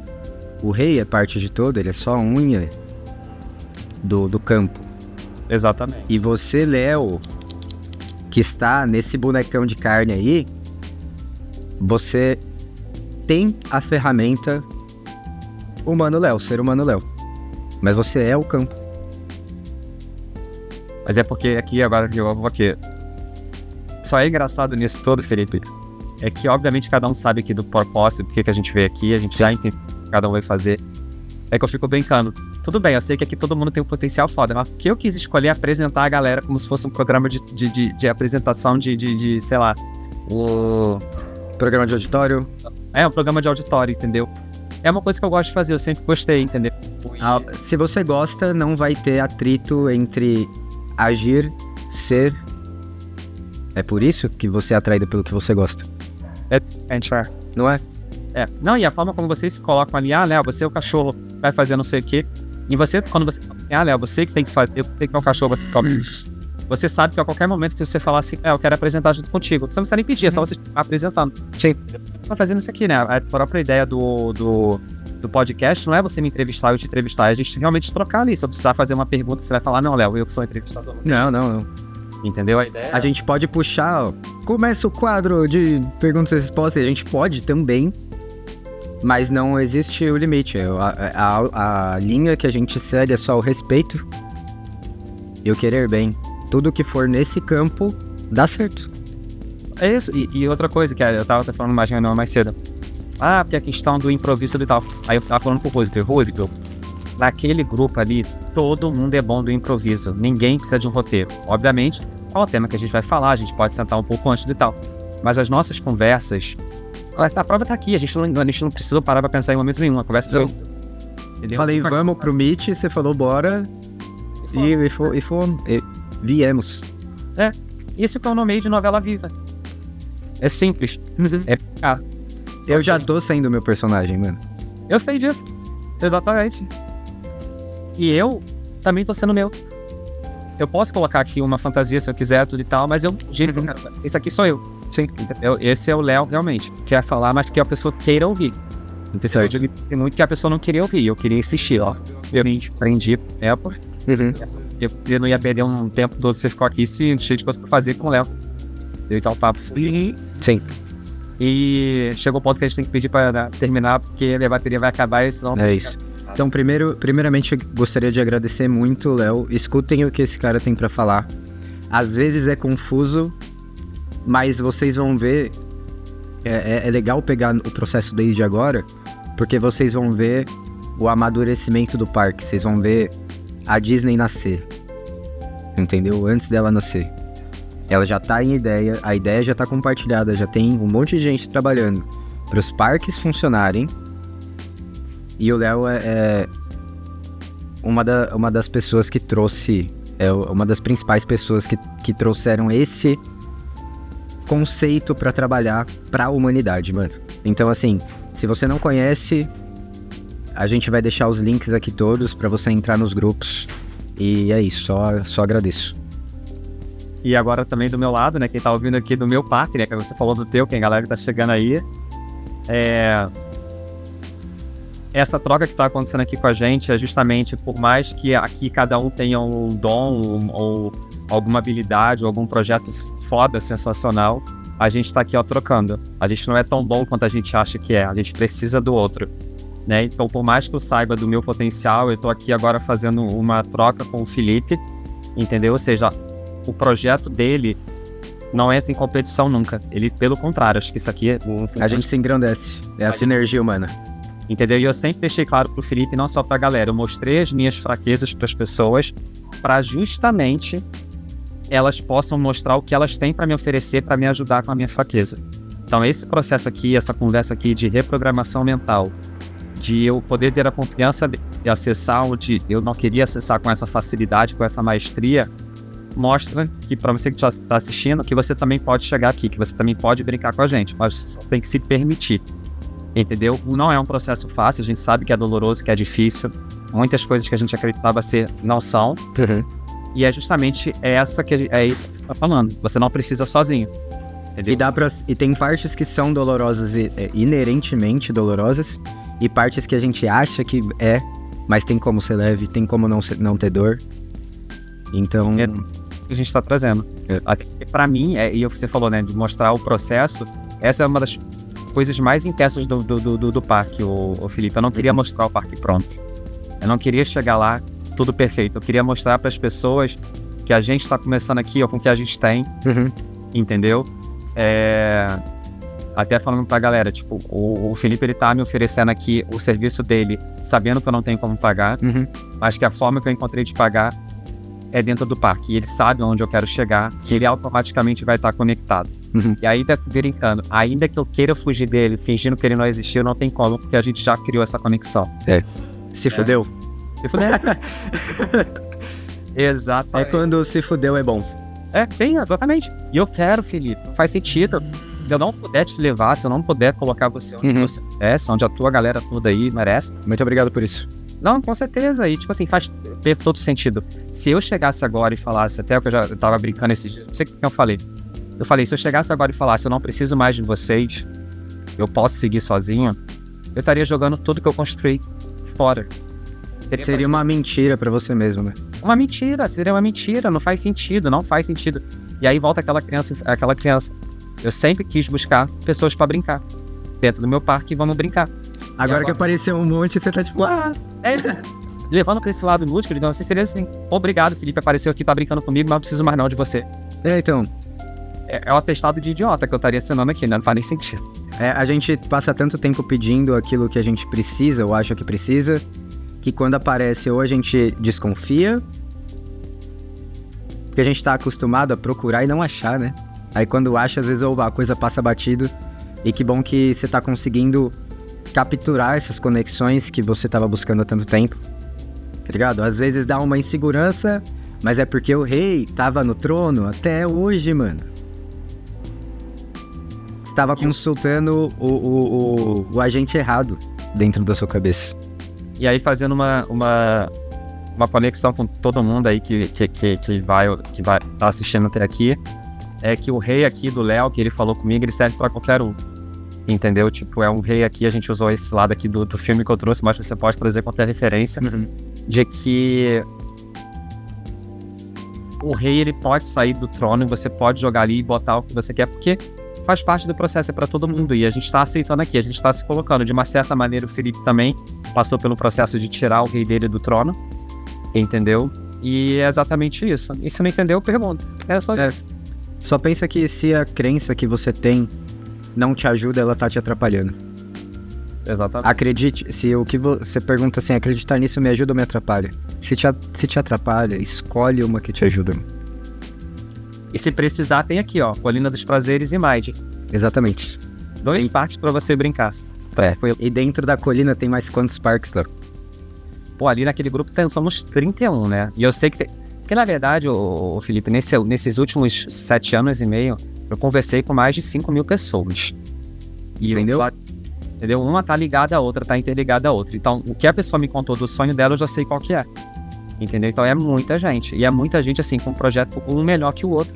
o rei é parte de todo, ele é só a unha do campo. Exatamente. E você, Léo, que está nesse bonecão de carne aí, você tem a ferramenta humano Léo, ser humano Léo. Mas você é o campo. Mas é porque aqui, agora que eu vou aqui... Só é engraçado nisso todo, Felipe, é que obviamente cada um sabe aqui do propósito, porque que a gente veio aqui, a gente já entende o que cada um vai fazer. É que eu fico brincando. Tudo bem, eu sei que aqui todo mundo tem um potencial foda, mas porque eu quis escolher apresentar a galera como se fosse um programa de apresentação de sei lá, o... Programa de auditório? É, um programa de auditório, entendeu? É uma coisa que eu gosto de fazer, eu sempre gostei, entendeu? Se você gosta, não vai ter atrito entre agir, ser... É por isso que você é atraído pelo que você gosta. Não é? Não, e a forma como vocês se colocam ali, Léo, você é o cachorro, vai fazer não sei o quê. E você, quando você Léo, você que tem que fazer, eu tenho que ir o cachorro, você sabe que a qualquer momento que você falar assim, eu quero apresentar junto contigo, você não precisa nem pedir, é só você apresentando. Sim. Tá fazendo isso aqui, né? A própria ideia do podcast não é você me entrevistar, eu te entrevistar, é a gente realmente trocar ali. Se eu precisar fazer uma pergunta, você vai falar, não, Léo, eu que sou entrevistador. Não. Entendeu a ideia? A gente pode puxar, ó, começa o quadro de perguntas e respostas, a gente pode também, mas não existe o limite. A linha que a gente segue é só o respeito e o querer bem. Tudo que for nesse campo, dá certo. É isso. E outra coisa, que eu tava até falando mais cedo. Porque a questão do improviso e tal. Aí eu tava falando pro Rodrigo, naquele grupo ali, todo mundo é bom do improviso. Ninguém precisa de um roteiro. Obviamente, qual é o tema que a gente vai falar, a gente pode sentar um pouco antes e tal. Mas as nossas conversas... A prova tá aqui, a gente não precisa parar pra pensar em momento nenhum. A conversa foi... Falei, vamos pro Meet, você falou, bora. E fomos. Viemos. Isso que eu nomeei de novela viva. É simples. Eu já tô sendo o meu personagem, mano. Eu sei disso. Exatamente. E eu também tô sendo meu. Eu posso colocar aqui uma fantasia se eu quiser, tudo e tal, mas eu... Esse aqui sou eu. Sim. Esse é o Léo, realmente. Quer falar, mas que a pessoa queira ouvir. Então, eu digo muito que a pessoa não queria ouvir. Eu queria insistir, ó. Eu aprendi Apple. Eu não ia perder um tempo todo. Você ficou aqui cheio de coisa pra fazer com o Léo. Deu tal papo. Sim. E chegou o ponto que a gente tem que pedir pra terminar, porque a bateria vai acabar e senão... É isso. Então, primeiramente, eu gostaria de agradecer muito, Léo. Escutem o que esse cara tem pra falar. Às vezes é confuso, Mas vocês vão ver, é legal pegar o processo desde agora, porque vocês vão ver o amadurecimento do parque, vocês vão ver a Disney nascer, entendeu? Antes dela nascer. Ela já tá em ideia, a ideia já tá compartilhada, já tem um monte de gente trabalhando para os parques funcionarem. E o Léo é uma das pessoas que trouxe, uma das principais pessoas que trouxeram esse conceito para trabalhar para a humanidade, mano. Então, assim, se você não conhece, a gente vai deixar os links aqui todos para você entrar nos grupos. E é isso, só agradeço. E agora também do meu lado, né, quem tá ouvindo aqui do meu parque, né, que você falou do teu, quem a galera que tá chegando aí, essa troca que tá acontecendo aqui com a gente é justamente, por mais que aqui cada um tenha um dom ou alguma habilidade ou algum projeto foda, sensacional, a gente tá aqui, ó, trocando. A gente não é tão bom quanto a gente acha que é, a gente precisa do outro, né? Então, por mais que eu saiba do meu potencial, eu tô aqui agora fazendo uma troca com o Felipe, entendeu? Ou seja, o projeto dele não entra em competição nunca. Ele, pelo contrário, acho que isso aqui... A gente se engrandece, é a sinergia humana. Entendeu? E eu sempre deixei claro pro Felipe, não só pra galera, eu mostrei as minhas fraquezas pras pessoas, pra justamente elas possam mostrar o que elas têm pra me oferecer, pra me ajudar com a minha fraqueza. Então esse processo aqui, essa conversa aqui de reprogramação mental, de eu poder ter a confiança de acessar onde eu não queria acessar com essa facilidade, com essa maestria, mostra que pra você que já está assistindo, que você também pode chegar aqui, que você também pode brincar com a gente, mas só tem que se permitir. Entendeu? Não é um processo fácil, a gente sabe que é doloroso, que é difícil. Muitas coisas que a gente acreditava ser não são. Uhum. E é justamente isso que a gente tá falando. Você não precisa sozinho. Entendeu? E tem partes que são dolorosas, inerentemente dolorosas, e partes que a gente acha que mas tem como ser leve, tem como não ter dor. Então... É o que a gente tá trazendo. Pra mim, e você falou, né, de mostrar o processo, essa é uma das coisas mais intensas do parque, o Felipe. Eu não queria mostrar o parque pronto. Eu não queria chegar lá tudo perfeito. Eu queria mostrar para as pessoas que a gente está começando aqui, ó, com o que a gente tem. Uhum. Entendeu? Até falando pra galera, tipo, o Felipe, ele tá me oferecendo aqui o serviço dele, sabendo que eu não tenho como pagar, mas que a forma que eu encontrei de pagar é dentro do parque. E ele sabe onde eu quero chegar, que ele automaticamente vai estar conectado. E ainda brincando, ainda que eu queira fugir dele, fingindo que ele não existiu, não tem como, porque a gente já criou essa conexão. Se fudeu? Se fudeu. Exato. É quando se fudeu é bom. Sim, exatamente. E eu quero, Felipe, não faz sentido. Se eu não puder te levar, se eu não puder colocar você onde você merece, onde a tua galera toda aí merece. Muito obrigado por isso. Não, com certeza. E, tipo assim, faz todo sentido. Se eu chegasse agora e falasse, até o que eu tava brincando esses dias, não sei o que eu falei. Eu falei, se eu chegasse agora e falasse, eu não preciso mais de vocês, eu posso seguir sozinho, eu estaria jogando tudo que eu construí fora. Seria uma mentira pra você mesmo, né? Seria uma mentira, não faz sentido. E aí volta aquela criança. Eu sempre quis buscar pessoas pra brincar dentro do meu parque e vamos brincar. Agora que apareceu um monte, você tá tipo, levando pra esse lado lúdico, então assim, seria assim, obrigado, Felipe, apareceu aqui, tá brincando comigo, mas não preciso mais não de você. Então... É um atestado de idiota que eu estaria assinando aqui, né? Não faz nem sentido. A gente passa tanto tempo pedindo aquilo que a gente precisa, ou acha que precisa, que quando aparece ou a gente desconfia, porque a gente tá acostumado a procurar e não achar, né? Aí quando acha, às vezes a coisa passa batido, e que bom que você tá conseguindo capturar essas conexões que você tava buscando há tanto tempo, tá ligado? Às vezes dá uma insegurança, mas é porque o rei tava no trono até hoje, mano. Estava consultando o agente errado dentro da sua cabeça. E aí fazendo uma conexão com todo mundo aí que vai tá assistindo até aqui, é que o rei aqui do Léo, que ele falou comigo, ele serve pra qualquer um. Entendeu? Tipo, é um rei aqui, a gente usou esse lado aqui do filme que eu trouxe, mas você pode trazer qualquer referência, de que o rei, ele pode sair do trono e você pode jogar ali e botar o que você quer, porque faz parte do processo, é pra todo mundo, e a gente tá aceitando aqui, a gente tá se colocando. De uma certa maneira, o Felipe também passou pelo processo de tirar o rei dele do trono, entendeu? E é exatamente isso. E se não entendeu, pergunta. É só isso. Só pensa que se a crença que você tem não te ajuda, ela tá te atrapalhando. Exatamente. Acredite, se o que você pergunta assim, acreditar nisso me ajuda ou me atrapalha? Se te atrapalha, escolhe uma que te ajuda. E se precisar, tem aqui, ó, Colina dos Prazeres e Mind. Exatamente. 2 parques pra você brincar. E dentro da colina tem mais quantos parques lá? Pô, ali naquele grupo somos 31, né? E eu sei que... Porque, na verdade, o Felipe, nesses últimos 7 anos e meio, eu conversei com mais de 5 mil pessoas. E entendeu? Entendeu? Uma tá ligada à outra, tá interligada à outra. Então, o que a pessoa me contou do sonho dela, eu já sei qual que é. Entendeu? Então, é muita gente. E é muita gente, assim, com um projeto um melhor que o outro.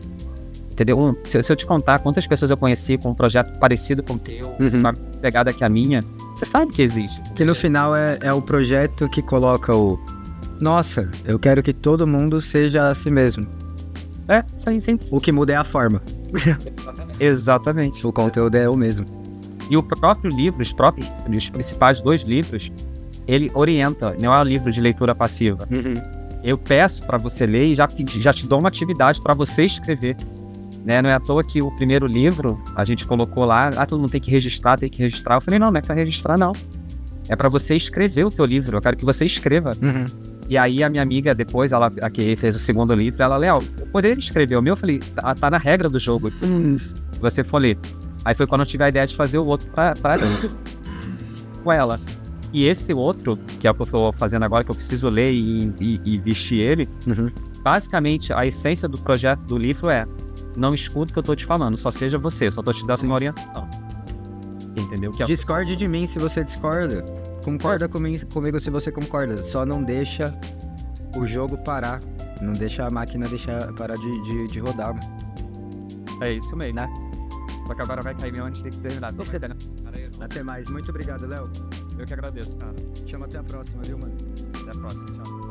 Entendeu? Se eu te contar quantas pessoas eu conheci com um projeto parecido com o teu, uma pegada que a minha, você sabe que existe. Que no final é o projeto que coloca o... Nossa, eu quero que todo mundo seja a si mesmo. Isso aí, sim. O que muda é a forma. Exatamente. O conteúdo é o mesmo. E o próprio livro, os principais 2 livros, ele orienta, não é um livro de leitura passiva. Eu peço para você ler e já te dou uma atividade para você escrever. Né? Não é à toa que o primeiro livro, a gente colocou lá, todo mundo tem que registrar. Eu falei, não é para registrar, não. É para você escrever o teu livro, eu quero que você escreva. E aí a minha amiga, depois, ela a que fez o segundo livro, ela, Léo, eu poderia escrever o meu? Eu falei, tá na regra do jogo. Você for ler. Aí foi quando eu tive a ideia de fazer o outro pra com ela. E esse outro, que é o que eu tô fazendo agora, que eu preciso ler e vestir ele, basicamente a essência do projeto do livro é: não escuta o que eu tô te falando, só seja você, só tô te dando uma orientação. Entendeu? Que é... Discorde de mim se você discorda. Concorda comigo se você concorda. Só não deixa o jogo parar. Não deixa a máquina parar de rodar. É isso mesmo, né? Só que agora vai cair meu antes de terminar. Até mais. Muito obrigado, Léo. Eu que agradeço, cara. Te chamo até a próxima, viu, mano? Até a próxima. Tchau.